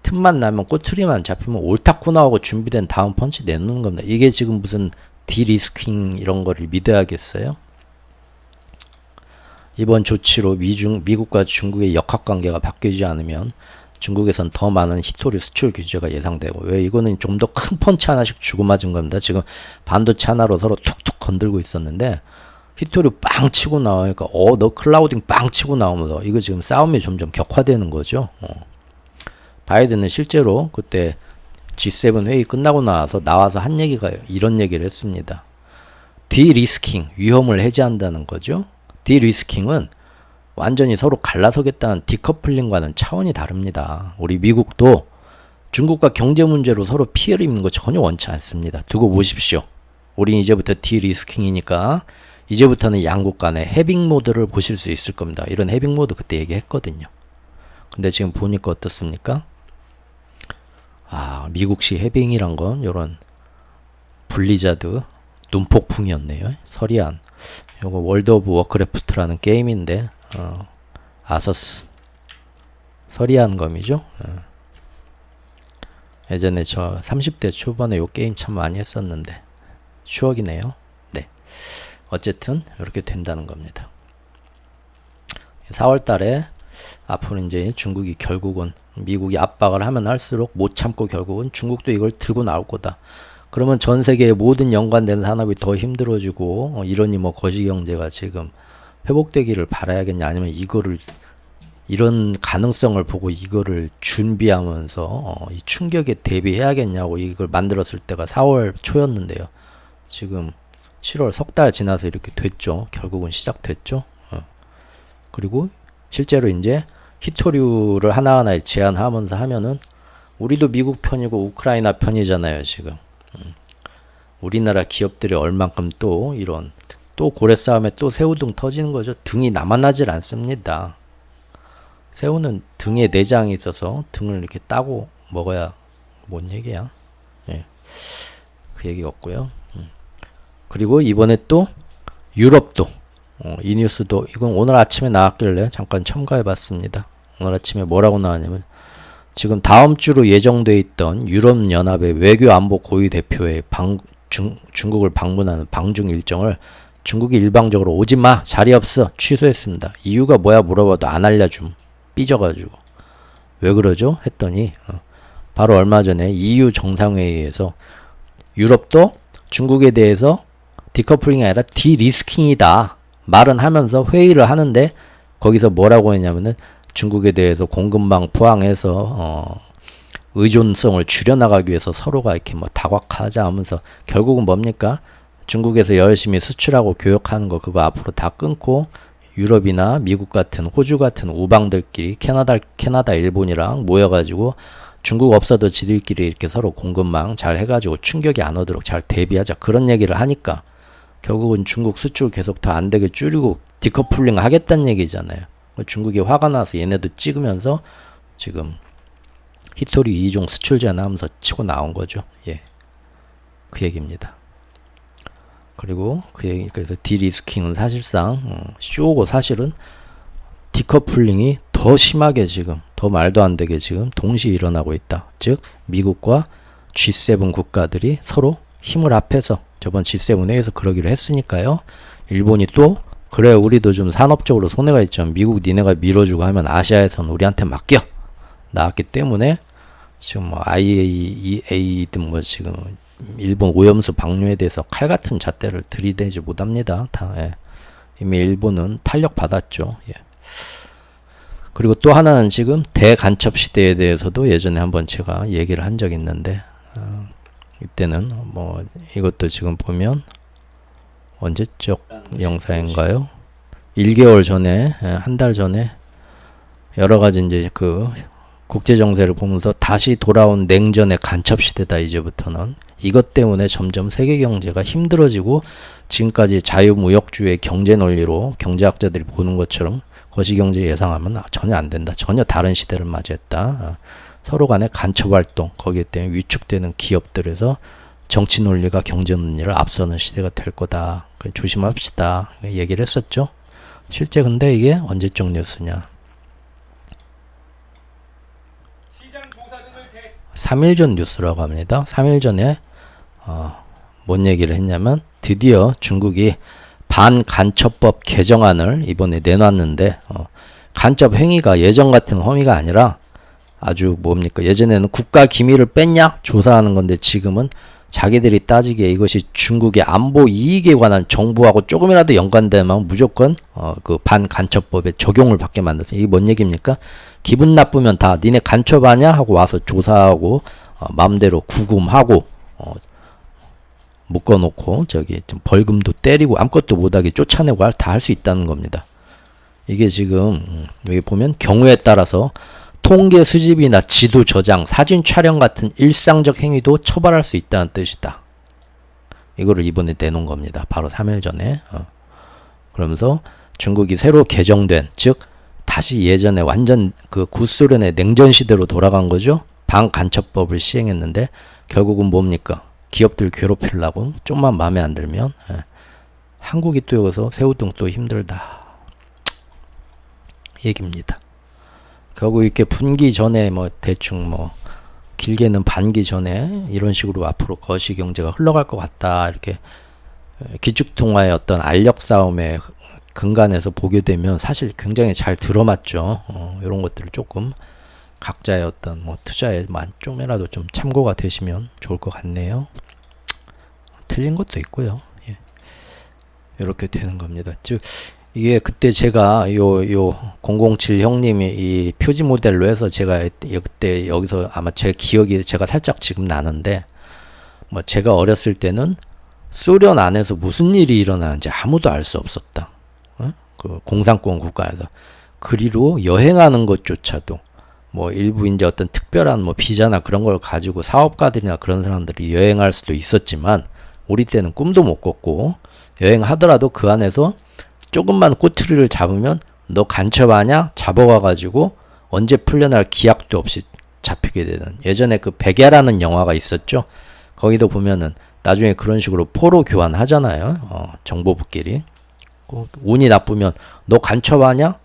틈만 나면 꼬투리만 잡히면 옳다쿠나 하고 준비된 다음 펀치 내놓는 겁니다. 이게 지금 무슨 디리스킹 이런 거를 믿어야겠어요? 이번 조치로 미국과 중국의 역학관계가 바뀌지 않으면 중국에선 더 많은 히토류 수출 규제가 예상되고 왜 이거는 좀 더 큰 펀치 하나씩 주고 맞은 겁니다. 지금 반도체 하나로 서로 툭툭 건들고 있었는데 히토류 빵 치고 나오니까 너 클라우딩 빵 치고 나오면서 이거 지금 싸움이 점점 격화되는 거죠. 바이든은 실제로 그때 G7 회의 끝나고 나와서 한 얘기가 이런 얘기를 했습니다. 디리스킹, 위험을 해제한다는 거죠. 디리스킹은 완전히 서로 갈라서겠다는 디커플링과는 차원이 다릅니다. 우리 미국도 중국과 경제 문제로 서로 피해를 입는 거 전혀 원치 않습니다. 두고 보십시오. 우린 이제부터 디리스킹이니까 이제부터는 양국 간의 해빙 모드를 보실 수 있을 겁니다. 이런 해빙 모드 그때 얘기했거든요. 근데 지금 보니까 어떻습니까? 미국식 해빙이란 건 요런 블리자드 눈폭풍이었네요. 서리안. 요거 월드 오브 워크래프트라는 게임인데 아서스 서리안검이죠. 예전에 저 30대 초반에 요 게임 참 많이 했었는데 추억이네요. 네. 어쨌든 이렇게 된다는 겁니다. 4월 달에 앞으로 이제 중국이 결국은 미국이 압박을 하면 할수록 못 참고 결국은 중국도 이걸 들고 나올 거다. 그러면 전 세계의 모든 연관된 산업이 더 힘들어지고 이러니 뭐 거시경제가 지금 회복되기를 바라야겠냐, 아니면 이거를 이런 가능성을 보고 이거를 준비하면서 이 충격에 대비해야겠냐고 이걸 만들었을 때가 4월 초였는데요. 지금 7월 석 달 지나서 이렇게 됐죠. 결국은 시작됐죠. 그리고 실제로 이제 히토류를 하나하나 제한하면서 하면은 우리도 미국 편이고 우크라이나 편이잖아요, 지금. 우리나라 기업들이 얼만큼 또 이런 또 고래 싸움에 또 새우등 터지는 거죠. 등이 남아나질 않습니다. 새우는 등에 내장이 있어서 등을 이렇게 따고 먹어야 뭔 얘기야. 예. 그 얘기 없고요. 그리고 이번에 또 유럽도 이 뉴스도 이건 오늘 아침에 나왔길래 잠깐 첨가해 봤습니다. 오늘 아침에 뭐라고 나왔냐면 지금 다음 주로 예정돼 있던 유럽연합의 외교안보 고위 대표의 중국을 방문하는 방중 일정을 중국이 일방적으로 오지마, 자리 없어, 취소했습니다. 이유가 뭐야 물어봐도 안 알려줌. 삐져가지고. 왜 그러죠? 했더니 바로 얼마 전에 EU 정상회의에서 유럽도 중국에 대해서 디커플링이 아니라 디리스킹이다 말은 하면서 회의를 하는데 거기서 뭐라고 했냐면은 중국에 대해서 공급망 포항해서 의존성을 줄여나가기 위해서 서로가 이렇게 뭐 다각하자 하면서 결국은 뭡니까? 중국에서 열심히 수출하고 교역하는 거 그거 앞으로 다 끊고 유럽이나 미국 같은 호주 같은 우방들끼리 캐나다, 일본이랑 모여가지고 중국 없어도 지들끼리 이렇게 서로 공급망 잘 해가지고 충격이 안 오도록 잘 대비하자 그런 얘기를 하니까 결국은 중국 수출 계속 더 안 되게 줄이고 디커플링 하겠다는 얘기잖아요. 중국이 화가 나서 얘네도 찍으면서 지금 히토리 2종 수출 제한하면서 치고 나온 거죠. 예, 그 얘기입니다. 그리고 그 얘기 그래서 디리스킹은 사실상 쇼고 사실은 디커플링이 더 심하게 지금 더 말도 안 되게 지금 동시에 일어나고 있다. 즉 미국과 G7 국가들이 서로 힘을 합해서 저번 G7 회의에서 그러기로 했으니까요. 일본이 또 그래 우리도 좀 산업적으로 손해가 있죠. 미국 니네가 밀어주고 하면 아시아에서는 우리한테 맡겨 나왔기 때문에 지금 뭐 IAEA든 뭐 지금 일본 오염수 방류에 대해서 칼 같은 잣대를 들이대지 못합니다. 다 예. 이미 일본은 탄력 받았죠. 예. 그리고 또 하나는 지금 대간첩 시대에 대해서도 예전에 한번 제가 얘기를 한 적이 있는데 이때는 뭐 이것도 지금 보면 언제적 영상인가요? 1개월 전에 한 달 전에 여러 가지 이제 그 국제 정세를 보면서 다시 돌아온 냉전의 간첩 시대다. 이제부터는 이것 때문에 점점 세계 경제가 힘들어지고 지금까지 자유무역주의 경제 논리로 경제학자들이 보는 것처럼 거시경제 예상하면 전혀 안 된다. 전혀 다른 시대를 맞이했다. 서로 간의 간첩 활동 거기에 때문에 위축되는 기업들에서 정치 논리가 경제 논리를 앞서는 시대가 될 거다. 조심합시다. 얘기를 했었죠. 실제 근데 이게 언제적 뉴스냐? 3일 전 뉴스라고 합니다. 3일 전에 뭔 얘기를 했냐면 드디어 중국이 반간첩법 개정안을 이번에 내놨는데 간첩 행위가 예전 같은 혐의가 아니라 아주 뭡니까? 예전에는 국가 기밀을 뺐냐? 조사하는 건데 지금은 자기들이 따지기에 이것이 중국의 안보 이익에 관한 정보하고 조금이라도 연관되면 무조건 그 반간첩법에 적용을 받게 만들었어요. 이게 뭔 얘기입니까? 기분 나쁘면 다 니네 간첩하냐 하고 와서 조사하고 마음대로 구금하고 묶어놓고 저기 좀 벌금도 때리고 아무것도 못하게 쫓아내고 다 할 수 있다는 겁니다. 이게 지금 여기 보면 경우에 따라서 통계 수집이나 지도 저장, 사진 촬영 같은 일상적 행위도 처벌할 수 있다는 뜻이다. 이거를 이번에 내놓은 겁니다. 바로 3일 전에. 그러면서 중국이 새로 개정된, 즉 다시 예전에 완전 그 구소련의 냉전 시대로 돌아간 거죠. 반간첩법을 시행했는데 결국은 뭡니까? 기업들 괴롭히려고 좀만 마음에 안 들면 한국이 또 여기서 새우등 또 힘들다. 얘기입니다. 결국 이렇게 분기 전에 뭐 대충 뭐 길게는 반기 전에 이런 식으로 앞으로 거시경제가 흘러갈 것 같다, 이렇게 기축통화의 어떤 알력 싸움의 근간에서 보게 되면 사실 굉장히 잘 들어맞죠. 이런 것들을 조금 각자의 어떤 뭐 투자에만 좀이라도 좀 참고가 되시면 좋을 것 같네요. 틀린 것도 있고요. 예. 이렇게 되는 겁니다. 즉 이게 그때 제가 요 007 형님이 이 표지 모델로 해서 제가 그때 여기서 아마 제 기억이 제가 살짝 지금 나는데, 뭐 제가 어렸을 때는 소련 안에서 무슨 일이 일어나는지 아무도 알 수 없었다. 그 공산권 국가에서 그리로 여행하는 것조차도 뭐 일부 이제 어떤 특별한 뭐 비자나 그런 걸 가지고 사업가들이나 그런 사람들이 여행할 수도 있었지만, 우리 때는 꿈도 못 꿨고, 여행하더라도 그 안에서 조금만 꼬투리를 잡으면 너 간첩하냐? 잡아가가지고 언제 풀려날 기약도 없이 잡히게 되는, 예전에 그 백야라는 영화가 있었죠. 거기도 보면은 나중에 그런 식으로 포로 교환하잖아요. 정보부끼리. 운이 나쁘면 너 간첩하냐?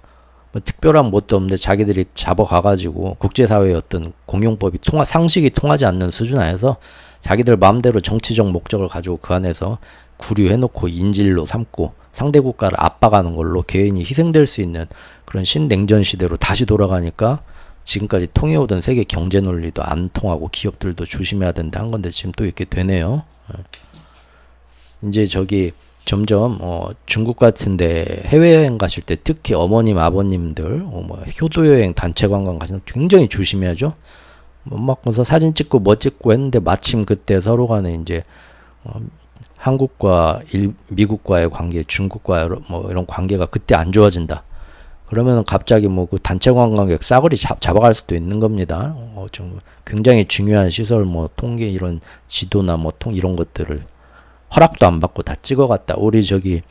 뭐 특별한 뭣도 없는데 자기들이 잡아가가지고 국제사회의 어떤 공용법이 상식이 통하지 않는 수준 안에서 자기들 마음대로 정치적 목적을 가지고 그 안에서 구류해놓고 인질로 삼고 상대 국가를 압박하는 걸로 개인이 희생될 수 있는 그런 신냉전 시대로 다시 돌아가니까 지금까지 통해오던 세계 경제 논리도 안 통하고 기업들도 조심해야 된다 한 건데 지금 또 이렇게 되네요. 이제 저기 점점 중국 같은데 해외여행 가실 때 특히 어머님 아버님들 뭐 효도여행 단체 관광 가시면 굉장히 조심해야죠. 막 무슨 사진 찍고 뭐 찍고 했는데 마침 그때 서로 간에 이제 한국과 미국과의 관계, 중국과 뭐 이런 관계가 그때 안 좋아진다. 그러면 갑자기 뭐 그 단체 관광객 싸그리 잡아갈 수도 있는 겁니다. 좀 굉장히 중요한 시설 뭐 통계 이런 지도나 뭐 이런 것들을 허락도 안 받고 다 찍어갔다. 우리 저기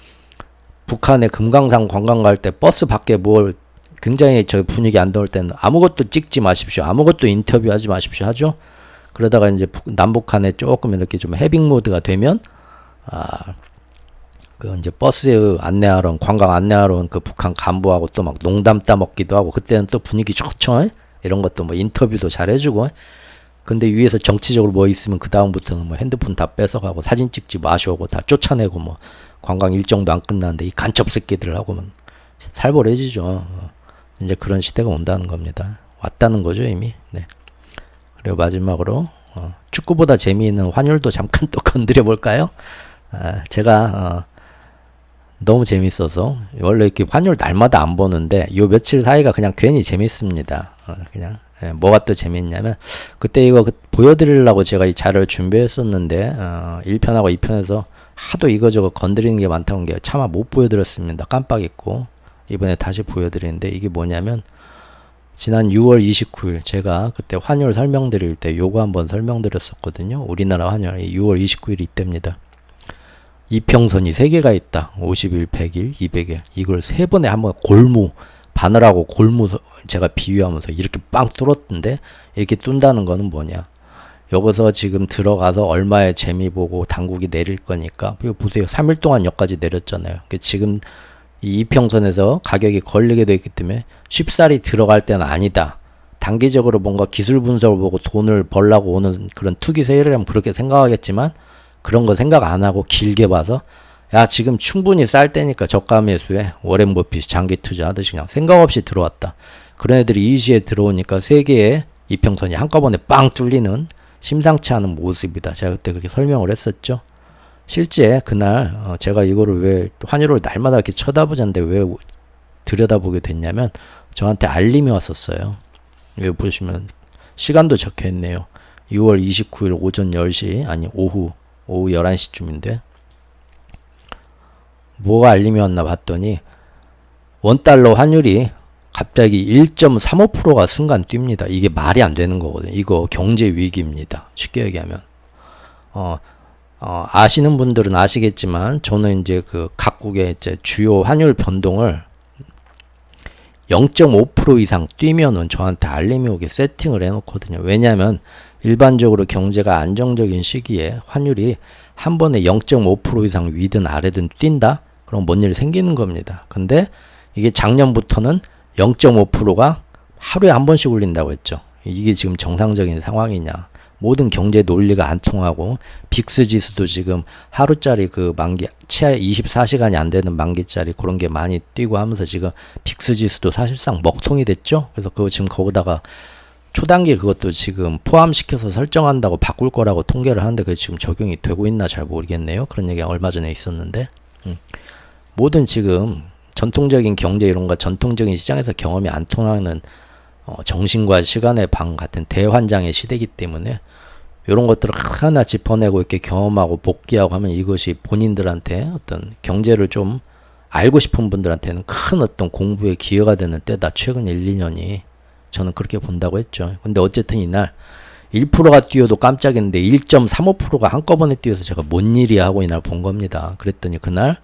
북한에 금강산 관광 갈 때 버스 밖에 뭘 굉장히 저 분위기 안 좋을 때는 아무것도 찍지 마십시오. 아무것도 인터뷰하지 마십시오 하죠. 그러다가 이제 남북한에 조금 이렇게 좀 해빙 모드가 되면 그 이제 버스 안내하러 관광 안내하러 온 그 북한 간부하고 또 막 농담 따먹기도 하고, 그때는 또 분위기 좋죠. 이런 것도 뭐 인터뷰도 잘 해주고. 근데 위에서 정치적으로 뭐 있으면 그 다음부터는 뭐 핸드폰 다 뺏어가고 사진 찍지 마시오고 다 쫓아내고 뭐 관광 일정도 안 끝났는데 이 간첩 새끼들 하고는 살벌해지죠. 이제 그런 시대가 온다는 겁니다. 왔다는 거죠 이미. 네. 그리고 마지막으로 축구보다 재미있는 환율도 잠깐 또 건드려 볼까요? 제가 너무 재밌어서 원래 이렇게 환율 날마다 안 보는데 요 며칠 사이가 그냥 괜히 재밌습니다. 그냥 뭐가 또 재밌냐면 그때 이거 보여드리려고 제가 이 자료를 준비했었는데 1편하고 2편에서 하도 이거저거 건드리는 게 많다는 게 차마 못 보여드렸습니다. 깜빡했고 이번에 다시 보여드리는데, 이게 뭐냐면 지난 6월 29일 제가 그때 환율 설명드릴 때 요거 한번 설명드렸었거든요. 우리나라 환율이 6월 29일이 이때입니다. 이평선이 3개가 있다. 50일, 100일, 200일. 이걸 3번에 한번 골무, 바늘하고 골무 제가 비유하면서 이렇게 빵 뚫었던데, 이렇게 뚫는다는 거는 뭐냐. 여기서 지금 들어가서 얼마의 재미 보고 당국이 내릴 거니까, 이거 보세요. 3일 동안 여기까지 내렸잖아요. 지금 이 이평선에서 가격이 걸리게 되어 있기 때문에 쉽사리 들어갈 때는 아니다. 단기적으로 뭔가 기술 분석을 보고 돈을 벌라고 오는 그런 투기 세력이라면 그렇게 생각하겠지만, 그런 거 생각 안 하고 길게 봐서 야 지금 충분히 쌀 때니까 저가 매수해, 워렌 버핏이 장기 투자하듯이 그냥 생각 없이 들어왔다. 그런 애들이 이 시에 들어오니까 세계의 이평선이 한꺼번에 빵 뚫리는 심상치 않은 모습이다. 제가 그때 그렇게 설명을 했었죠. 실제 그날 제가 이거를 왜 환율을 날마다 이렇게 쳐다보자는데 왜 들여다보게 됐냐면 저한테 알림이 왔었어요. 여기 보시면 시간도 적혀있네요. 6월 29일 오전 10시 아니 오후 11시쯤인데 뭐가 알림이 왔나 봤더니 원달러 환율이 갑자기 1.35%가 순간 뜁니다. 이게 말이 안 되는 거거든요. 이거 경제 위기입니다. 쉽게 얘기하면 아시는 분들은 아시겠지만 저는 이제 그 각국의 이제 주요 환율 변동을 0.5% 이상 뛰면은 저한테 알림이 오게 세팅을 해놓거든요. 왜냐하면 일반적으로 경제가 안정적인 시기에 환율이 한 번에 0.5% 이상 위든 아래든 뛴다? 그럼 뭔 일 생기는 겁니다. 근데 이게 작년부터는 0.5%가 하루에 한 번씩 울린다고 했죠. 이게 지금 정상적인 상황이냐. 모든 경제 논리가 안 통하고 빅스 지수도 지금 하루짜리 그 만기 치아 24시간이 안 되는 만기짜리 그런 게 많이 뛰고 하면서 지금 빅스 지수도 사실상 먹통이 됐죠. 그래서 그거 지금 거기다가 초단기 그것도 지금 포함시켜서 설정한다고 바꿀 거라고 통계를 하는데 그게 지금 적용이 되고 있나 잘 모르겠네요. 그런 얘기가 얼마 전에 있었는데 모든 지금 전통적인 경제 이런 거 전통적인 시장에서 경험이 안 통하는 정신과 시간의 방 같은 대환장의 시대이기 때문에 이런 것들을 하나 짚어내고 이렇게 경험하고 복귀하고 하면 이것이 본인들한테 어떤 경제를 좀 알고 싶은 분들한테는 큰 어떤 공부의 기회가 되는 때다. 최근 1, 2년이 저는 그렇게 본다고 했죠. 근데 어쨌든 이날 1%가 뛰어도 깜짝인데 1.35%가 한꺼번에 뛰어서 제가 뭔 일이야 하고 이날 본 겁니다. 그랬더니 그날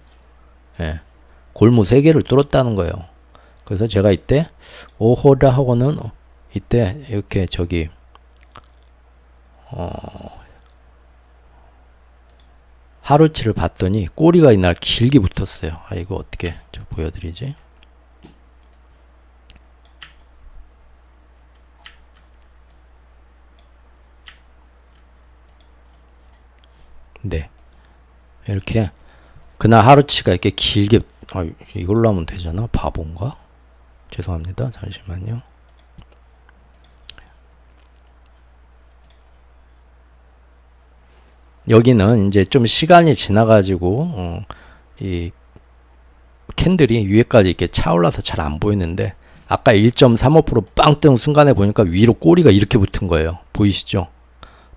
골무 3개를 뚫었다는 거예요. 그래서 제가 이때 오호라 하고는 이때 이렇게 저기 하루치를 봤더니 꼬리가 이날 길게 붙었어요. 아 이거 어떻게 저 보여드리지? 네, 이렇게 그날 하루치가 이렇게 길게 이걸로 하면 되잖아. 바본가? 죄송합니다. 잠시만요. 여기는 이제 좀 시간이 지나가지고 이 캔들이 위에까지 이렇게 차올라서 잘 안 보이는데 아까 1.35%빵 뜬 순간에 보니까 위로 꼬리가 이렇게 붙은 거예요. 보이시죠?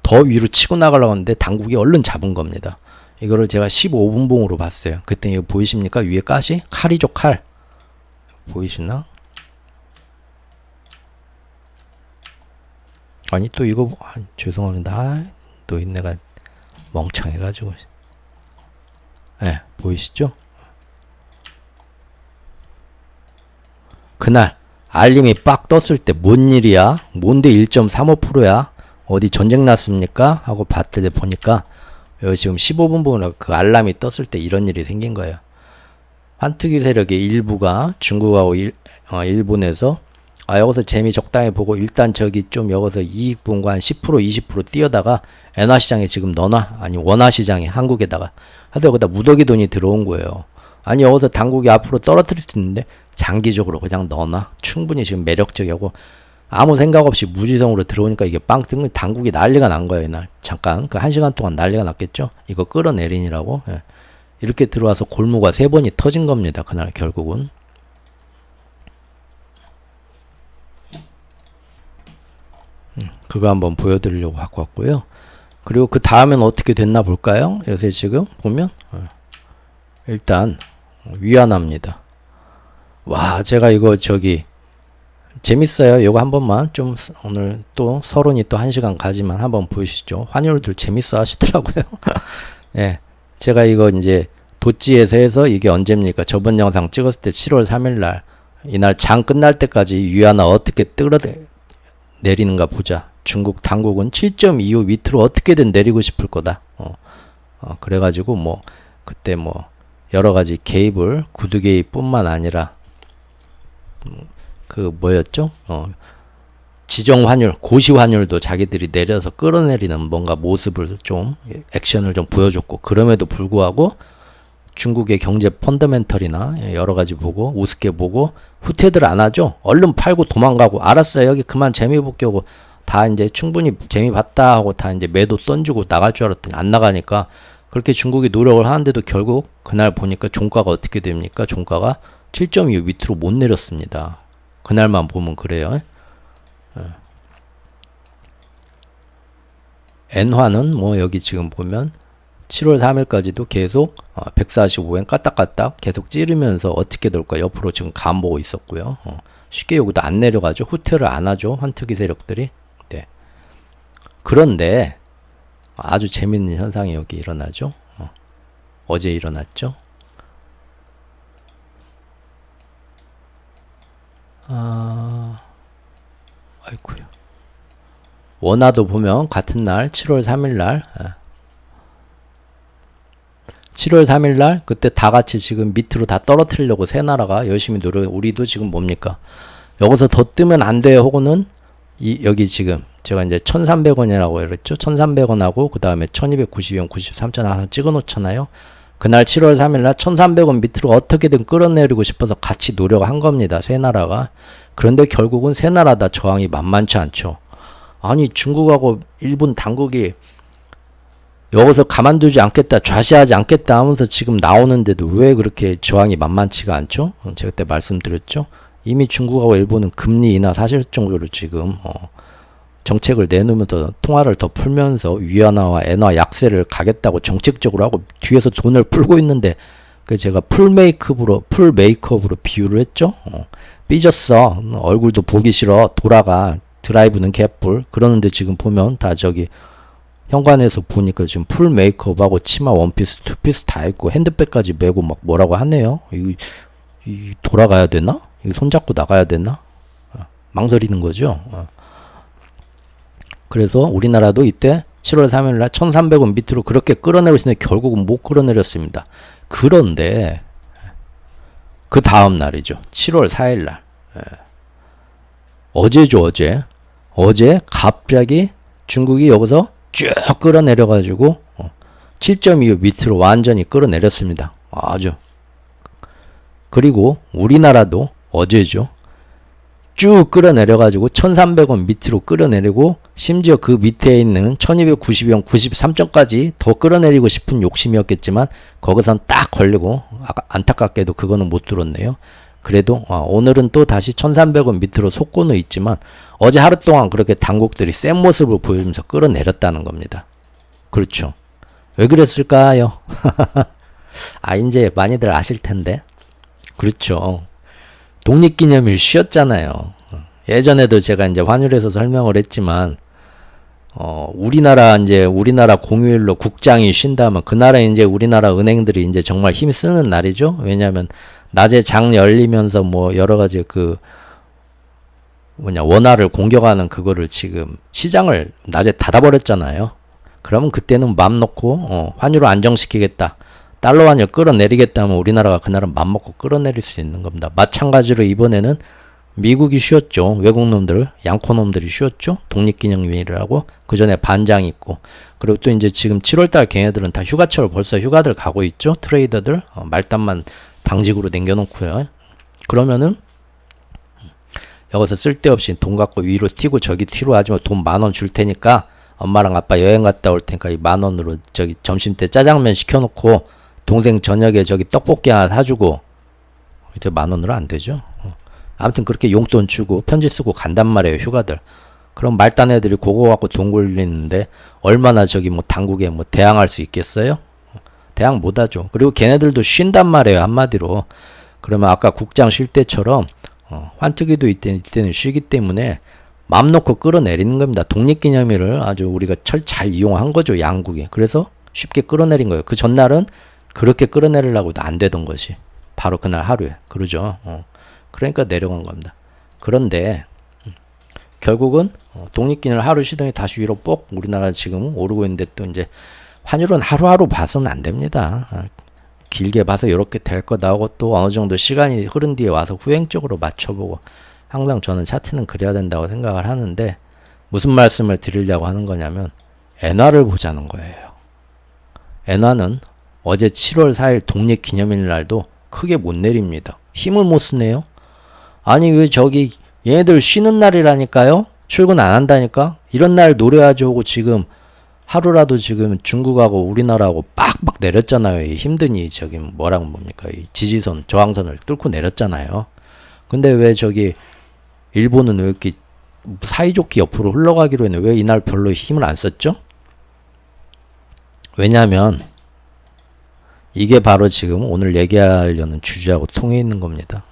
더 위로 치고 나가려고 하는데 당국이 얼른 잡은 겁니다. 이거를 제가 15분봉으로 봤어요. 그때 이거 보이십니까? 위에 가시? 칼이죠, 칼. 보이시나? 아니 또 이거 죄송합니다. 또 내가 멍청해가지고. 네, 보이시죠? 그날 알림이 빡 떴을 때 뭔 일이야? 뭔데 1.35%야? 어디 전쟁 났습니까? 하고 봤더니 보니까 여기 지금 15분 보면 그 알람이 떴을 때 이런 일이 생긴 거예요. 환투기 세력의 일부가 중국하고 일본에서 여기서 재미 적당히 보고 일단 저기 좀 여기서 이익 본 거 한 10% 20% 뛰어다가 엔화 시장에 지금 넣어놔. 아니 원화 시장에 한국에다가 해서 여기다 무더기 돈이 들어온 거예요. 아니 여기서 당국이 앞으로 떨어뜨릴 수 있는데 장기적으로 그냥 넣어놔. 충분히 지금 매력적이고 아무 생각 없이 무지성으로 들어오니까 이게 빵 뜨면 당국이 난리가 난 거예요. 이날 잠깐 그 1시간 동안 난리가 났겠죠. 이거 끌어내리니라고. 예. 이렇게 들어와서 골무가 3번이 터진 겁니다. 그날 결국은. 그거 한번 보여드리려고 갖고 왔고요. 그리고 그 다음엔 어떻게 됐나 볼까요? 요새 지금 보면 일단 위안합니다. 와 제가 이거 저기 재밌어요. 이거 한 번만 좀 오늘 또 서론이 또 1시간 가지만 한번 보시죠. 환율들 재밌어 하시더라고요. 예. 제가 이거 이제 도찌에서 해서 이게 언제입니까? 저번 영상 찍었을 때 7월 3일 날 이날 장 끝날 때까지 위안화 어떻게 내리는가 보자. 중국 당국은 7.25 밑으로 어떻게든 내리고 싶을 거다. 그래가지고 뭐 그때 뭐 여러 가지 개입을 구두 개입뿐만 아니라 그 뭐였죠? 지정 환율, 고시 환율도 자기들이 내려서 끌어내리는 뭔가 모습을 좀 액션을 좀 보여줬고 그럼에도 불구하고 중국의 경제 펀더멘털이나 여러 가지 보고 우습게 보고 후퇴들 안 하죠. 얼른 팔고 도망가고 알았어요. 여기 그만 재미 볼게 하고 다 이제 충분히 재미 봤다 하고 다 이제 매도 던지고 나갈 줄 알았더니 안 나가니까 그렇게 중국이 노력을 하는데도 결국 그날 보니까 종가가 어떻게 됩니까? 종가가 7.25 밑으로 못 내렸습니다. 그날만 보면 그래요. 엔화는 뭐 여기 지금 보면 7월 3일까지도 계속 145엔 까딱까딱 계속 찌르면서 어떻게 될까 옆으로 지금 감 보고 있었고요. 쉽게 여기도 안 내려가죠. 후퇴를 안 하죠. 환투기 세력들이. 네. 그런데 아주 재밌는 현상이 여기 일어나죠. 어제 일어났죠. 아이쿠야. 원화도 보면 같은 날 7월 3일 날 7월 3일 날 그때 다 같이 지금 밑으로 다 떨어뜨리려고 세 나라가 열심히 우리도 지금 뭡니까? 여기서 더 뜨면 안 돼요. 혹은 여기 지금 제가 이제 1,300원이라고 그랬죠. 1,300원하고 그 다음에 1,292원, 93천 하나 찍어 놓잖아요. 그날 7월 3일 날 1,300원 밑으로 어떻게든 끌어내리고 싶어서 같이 노력한 겁니다. 세 나라가. 그런데 결국은 세 나라 다 저항이 만만치 않죠. 아니 중국하고 일본 당국이 여기서 가만두지 않겠다, 좌시하지 않겠다 하면서 지금 나오는데도 왜 그렇게 저항이 만만치가 않죠? 제가 그때 말씀드렸죠. 이미 중국하고 일본은 금리 인하 사실 정도로 지금 정책을 내놓으면서 통화를 더 풀면서 위안화와 엔화 약세를 가겠다고 정책적으로 하고 뒤에서 돈을 풀고 있는데 그 제가 풀 메이크업으로 비유를 했죠. 삐졌어. 얼굴도 보기 싫어. 돌아가. 드라이브는 개뿔. 그러는데 지금 보면 다 저기 현관에서 보니까 지금 풀 메이크업하고 치마 원피스 투피스 다 입고 핸드백까지 메고 막 뭐라고 하네요. 이 돌아가야 되나? 이거 손잡고 나가야 되나? 망설이는 거죠. 그래서 우리나라도 이때 7월 3일 날 1,300원 밑으로 그렇게 끌어내렸는데 결국은 못 끌어내렸습니다. 그런데 그 다음 날이죠. 7월 4일 날. 어제죠, 어제. 어제 갑자기 중국이 여기서 쭉 끌어내려가지고 7.25 밑으로 완전히 끌어내렸습니다. 아주. 그리고 우리나라도 어제죠. 쭉 끌어내려가지고 1,300원 밑으로 끌어내리고 심지어 그 밑에 있는 1,292원 93점까지 더 끌어내리고 싶은 욕심이었겠지만 거기선 딱 걸리고 안타깝게도 그거는 못 들었네요. 그래도 오늘은 또 다시 1,300원 밑으로 속고는 있지만 어제 하루 동안 그렇게 당국들이 센 모습을 보여주면서 끌어내렸다는 겁니다. 그렇죠. 왜 그랬을까요? 이제 많이들 아실 텐데. 그렇죠. 독립기념일 쉬었잖아요. 예전에도 제가 이제 환율에서 설명을 했지만 우리나라 공휴일로 국장이 쉰다면 그날에 이제 우리나라 은행들이 이제 정말 힘 쓰는 날이죠. 왜냐하면 낮에 장 열리면서 뭐 여러 가지 원화를 공격하는 그거를 지금 시장을 낮에 닫아버렸잖아요. 그러면 그때는 맘 놓고 환율을 안정시키겠다. 달러 환율 끌어내리겠다 하면 우리나라가 그날은 맘 먹고 끌어내릴 수 있는 겁니다. 마찬가지로 이번에는 미국이 쉬었죠. 외국놈들, 양코놈들이 쉬었죠. 독립기념일이라고. 그 전에 반장 있고. 그리고 또 이제 지금 7월달 걔네들은 다 휴가철 벌써 휴가들 가고 있죠. 트레이더들. 말단만 당직으로 남겨놓고요. 그러면은 여기서 쓸데없이 돈 갖고 위로 튀고 저기 튀로 하지만 돈 10,000원 줄 테니까 엄마랑 아빠 여행 갔다 올 테니까 이 10,000원으로 저기 점심때 짜장면 시켜놓고 동생 저녁에 저기 떡볶이 하나 사주고 이제 10,000원으로 안 되죠. 아무튼 그렇게 용돈 주고 편지 쓰고 간단 말이에요. 휴가들. 그럼 말단 애들이 그거 갖고 돈 굴리는데 얼마나 저기 뭐 당국에 뭐 대항할 수 있겠어요? 대항 못하죠. 그리고 걔네들도 쉰단 말이에요. 한마디로. 그러면 아까 국장 쉴 때처럼 환특위도 이때는 쉬기 때문에 맘 놓고 끌어내리는 겁니다. 독립기념일을 아주 우리가 잘 이용한 거죠. 양국이. 그래서 쉽게 끌어내린 거예요. 그 전날은 그렇게 끌어내리려고도 안 되던 것이 바로 그날 하루에. 그러죠. 그러니까 내려간 겁니다. 그런데 결국은 독립기념일 하루 쉬더니 다시 위로 뽁 우리나라 지금 오르고 있는데 또 이제 환율은 하루하루 봐서는 안 됩니다. 길게 봐서 이렇게 될 거다 하고 또 어느 정도 시간이 흐른 뒤에 와서 후행적으로 맞춰보고 항상 저는 차트는 그래야 된다고 생각을 하는데 무슨 말씀을 드리려고 하는 거냐면 엔화를 보자는 거예요. 엔화는 어제 7월 4일 독립기념일 날도 크게 못 내립니다. 힘을 못 쓰네요. 아니 왜 저기 얘네들 쉬는 날이라니까요. 출근 안 한다니까. 이런 날 노려야죠 하고 지금 하루라도 지금 중국하고 우리나라하고 빡빡 내렸잖아요. 이 힘드니 저기 뭐라고 뭡니까? 이 지지선 저항선을 뚫고 내렸잖아요. 근데 왜 저기 일본은 왜 이렇게 사이좋게 옆으로 흘러가기로 했는데 왜 이날 별로 힘을 안 썼죠? 왜냐하면 이게 바로 지금 오늘 얘기하려는 주제하고 통해 있는 겁니다.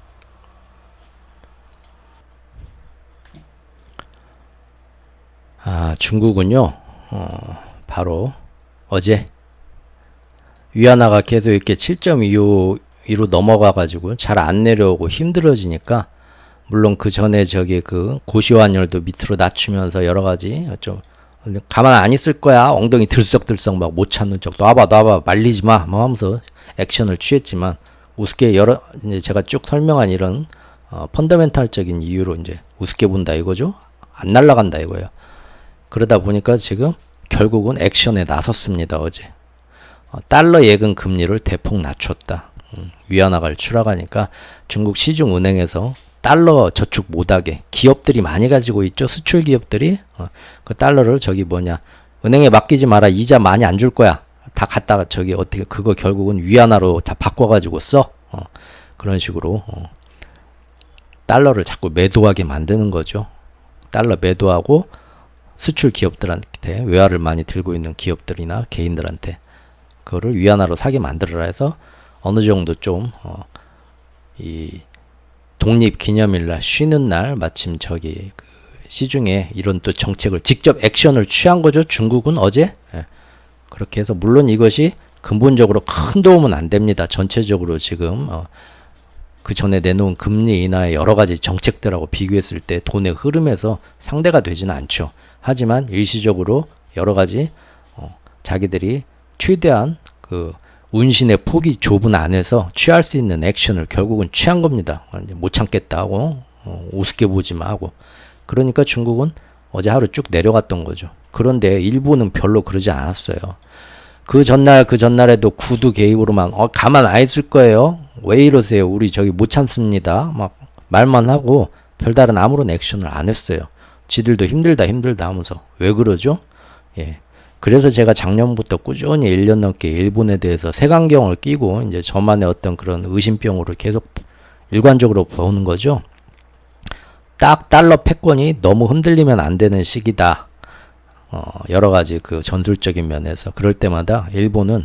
중국은요, 바로 어제 위안화가 계속 이렇게 7.25로 넘어가가지고 잘 안 내려오고 힘들어지니까 물론 그 전에 저기 그 고시환율도 밑으로 낮추면서 여러 가지 좀 근데 가만 안 있을 거야. 엉덩이 들썩들썩 막 못 찾는 척. 놔봐 말리지 마. 뭐 하면서 액션을 취했지만 우습게 이제 제가 쭉 설명한 이런 펀더멘탈적인 이유로 이제 우습게 본다 이거죠. 안 날아간다 이거예요. 그러다 보니까 지금 결국은 액션에 나섰습니다. 어제 달러 예금 금리를 대폭 낮췄다. 위안화가 추락하니까 중국 시중은행에서 달러 저축 못하게 기업들이 많이 가지고 있죠. 수출 기업들이 그 달러를 은행에 맡기지 마라. 이자 많이 안 줄 거야. 다 갖다가 어떻게 그거 결국은 위안화로 다 바꿔가지고 써. 그런 식으로 달러를 자꾸 매도하게 만드는 거죠. 달러 매도하고 수출 기업들한테 외화를 많이 들고 있는 기업들이나 개인들한테 그거를 위안화로 사게 만들어라 해서 어느 정도 좀 이 독립기념일날 쉬는 날 마침 그 시중에 이런 또 정책을 직접 액션을 취한 거죠. 중국은 어제 그렇게 해서 물론 이것이 근본적으로 큰 도움은 안 됩니다. 전체적으로 지금 그 전에 내놓은 금리 인하의 여러 가지 정책들하고 비교했을 때 돈의 흐름에서 상대가 되지는 않죠. 하지만 일시적으로 여러 가지 자기들이 최대한 그 운신의 폭이 좁은 안에서 취할 수 있는 액션을 결국은 취한 겁니다. 못 참겠다 하고 우습게 보지마 하고. 그러니까 중국은 어제 하루 쭉 내려갔던 거죠. 그런데 일본은 별로 그러지 않았어요. 그 전날에도 구두 개입으로만 가만 안 있을 거예요. 왜 이러세요? 우리 못 참습니다. 막 말만 하고 별다른 아무런 액션을 안 했어요. 지들도 힘들다 하면서 왜 그러죠? 예. 그래서 제가 작년부터 꾸준히 1년 넘게 일본에 대해서 색안경을 끼고 이제 저만의 어떤 그런 의심병으로 계속 일관적으로 보는 거죠. 딱 달러 패권이 너무 흔들리면 안 되는 시기다. 여러 가지 그 전술적인 면에서 그럴 때마다 일본은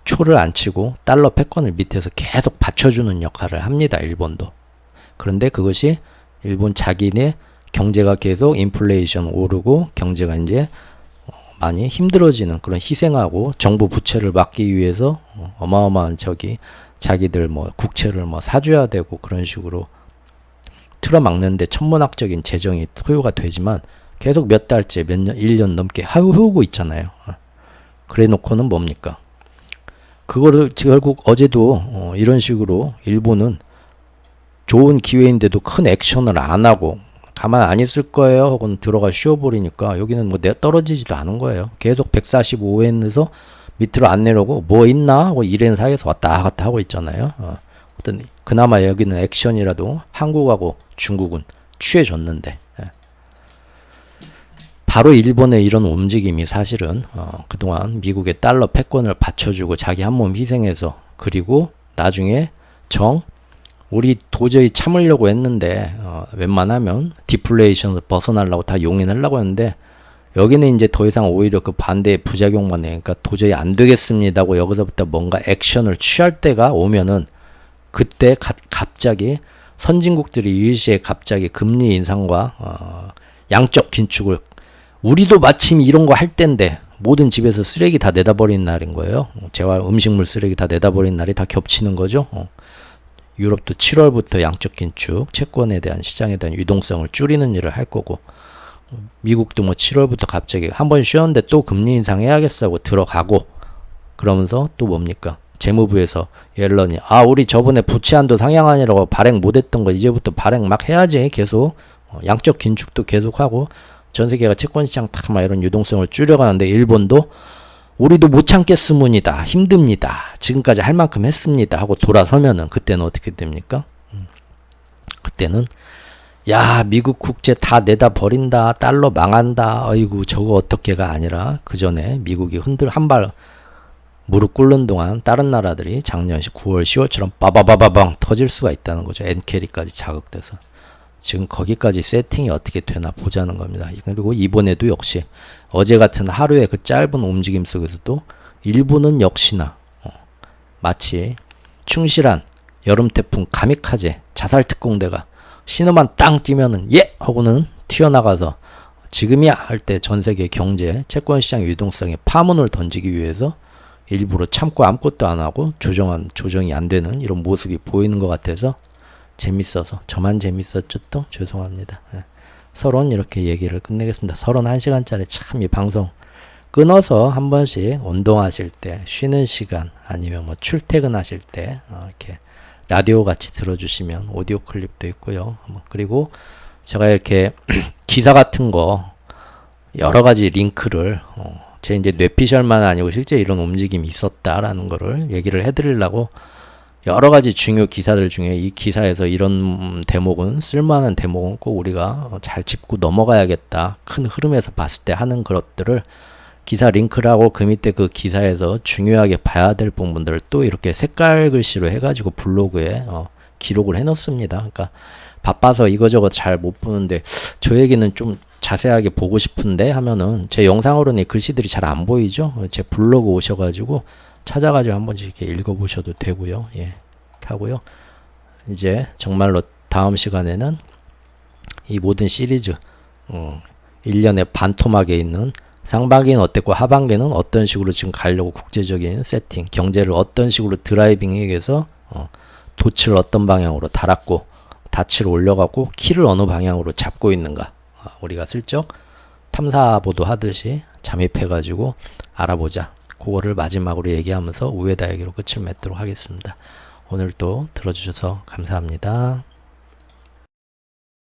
초를 안 치고 달러 패권을 밑에서 계속 받쳐주는 역할을 합니다. 일본도. 그런데 그것이 일본 자기네 경제가 계속 인플레이션 오르고 경제가 이제 많이 힘들어지는 그런 희생하고 정부 부채를 막기 위해서 어마어마한 자기들 국채를 사줘야 되고 그런 식으로 틀어막는데 천문학적인 재정이 소요가 되지만 계속 몇 달째 몇 년 1년 넘게 해오고 있잖아요. 그래 놓고는 뭡니까? 그거를 결국 어제도 이런 식으로 일본은 좋은 기회인데도 큰 액션을 안 하고 가만 안 있을 거예요. 혹은 들어가 쉬어버리니까 여기는 떨어지지도 않은 거예요. 계속 145엔에서 밑으로 안 내려오고 뭐 있나 하고 1엔 사이에서 왔다 갔다 하고 있잖아요. 어떤 그나마 여기는 액션이라도 한국하고 중국은 취해줬는데 바로 일본의 이런 움직임이 사실은 그동안 미국의 달러 패권을 받쳐주고 자기 한 몸 희생해서 그리고 나중에 우리 도저히 참으려고 했는데 웬만하면 디플레이션을 벗어나려고 다 용인하려고 했는데 여기는 이제 더 이상 오히려 그 반대의 부작용만 해. 그러니까 도저히 안 되겠습니다 하고 여기서부터 뭔가 액션을 취할 때가 오면은 그때 갑자기 선진국들이 일시에 갑자기 금리 인상과 양적 긴축을 우리도 마침 이런 거 할 때인데 모든 집에서 쓰레기 다 내다 버리는 날인 거예요. 재활 음식물 쓰레기 다 내다 버리는 날이 다 겹치는 거죠. 유럽도 7월부터 양적 긴축, 채권에 대한 시장에 대한 유동성을 줄이는 일을 할 거고 미국도 7월부터 갑자기 한번 쉬었는데 또 금리 인상해야겠어 하고 들어가고 그러면서 또 뭡니까? 재무부에서 옐런이 우리 저번에 부채 한도 상향하느라고 발행 못했던 거 이제부터 발행 막 해야지 계속 양적 긴축도 계속하고 전 세계가 채권 시장 딱 이런 유동성을 줄여가는데 일본도 우리도 못 참겠습니다. 힘듭니다. 지금까지 할 만큼 했습니다. 하고 돌아서면은 그때는 어떻게 됩니까? 그때는 미국 국채 다 내다 버린다. 달러 망한다. 아이고 저거 어떻게가 아니라 그 전에 미국이 한발 무릎 꿇는 동안 다른 나라들이 작년 9월 10월처럼 빠바바바방 터질 수가 있다는 거죠. 엔캐리까지 자극돼서. 지금 거기까지 세팅이 어떻게 되나 보자는 겁니다. 그리고 이번에도 역시 어제 같은 하루의 그 짧은 움직임 속에서도 일본은 역시나 마치 충실한 여름 태풍 가미카제 자살 특공대가 신호만 땅 띄면은 하고는 튀어나가서 지금이야 할 때 전 세계 경제 채권 시장 유동성에 파문을 던지기 위해서 일부러 참고 아무것도 안 하고 조정이 안 되는 이런 모습이 보이는 것 같아서 재밌어서 저만 재밌었죠 또 죄송합니다. 서론 이렇게 얘기를 끝내겠습니다. 서론 1시간짜리 참 이 방송 끊어서 한 번씩 운동하실 때, 쉬는 시간, 아니면 뭐 출퇴근하실 때 이렇게 라디오 같이 들어주시면 오디오 클립도 있고요. 그리고 제가 이렇게 기사 같은 거 여러 가지 링크를 제 이제 뇌피셜만 아니고 실제 이런 움직임이 있었다라는 거를 얘기를 해드리려고 여러 가지 중요 기사들 중에 이 기사에서 이런 대목은 쓸만한 대목은 꼭 우리가 잘 짚고 넘어가야겠다. 큰 흐름에서 봤을 때 하는 것들을 기사 링크라고 그 밑에 그 기사에서 중요하게 봐야 될 부분들을 또 이렇게 색깔 글씨로 해가지고 블로그에 기록을 해놓습니다. 그러니까 바빠서 이거저거 잘 못 보는데 저 얘기는 좀 자세하게 보고 싶은데 하면은 제 영상으로는 글씨들이 잘 안 보이죠. 제 블로그 오셔가지고 찾아가지고 한 번씩 이렇게 읽어보셔도 되고요. 예, 하고요. 이제 정말로 다음 시간에는 이 모든 시리즈 1년에 반토막에 있는 상반기는 어땠고 하반기는 어떤 식으로 지금 가려고 국제적인 세팅, 경제를 어떤 식으로 드라이빙하기 위해서 돛을 어떤 방향으로 달았고 닻을 올려갖고 키를 어느 방향으로 잡고 있는가 우리가 슬쩍 탐사보도 하듯이 잠입해가지고 알아보자. 그거를 마지막으로 얘기하면서 우회다 얘기로 끝을 맺도록 하겠습니다. 오늘도 들어주셔서 감사합니다.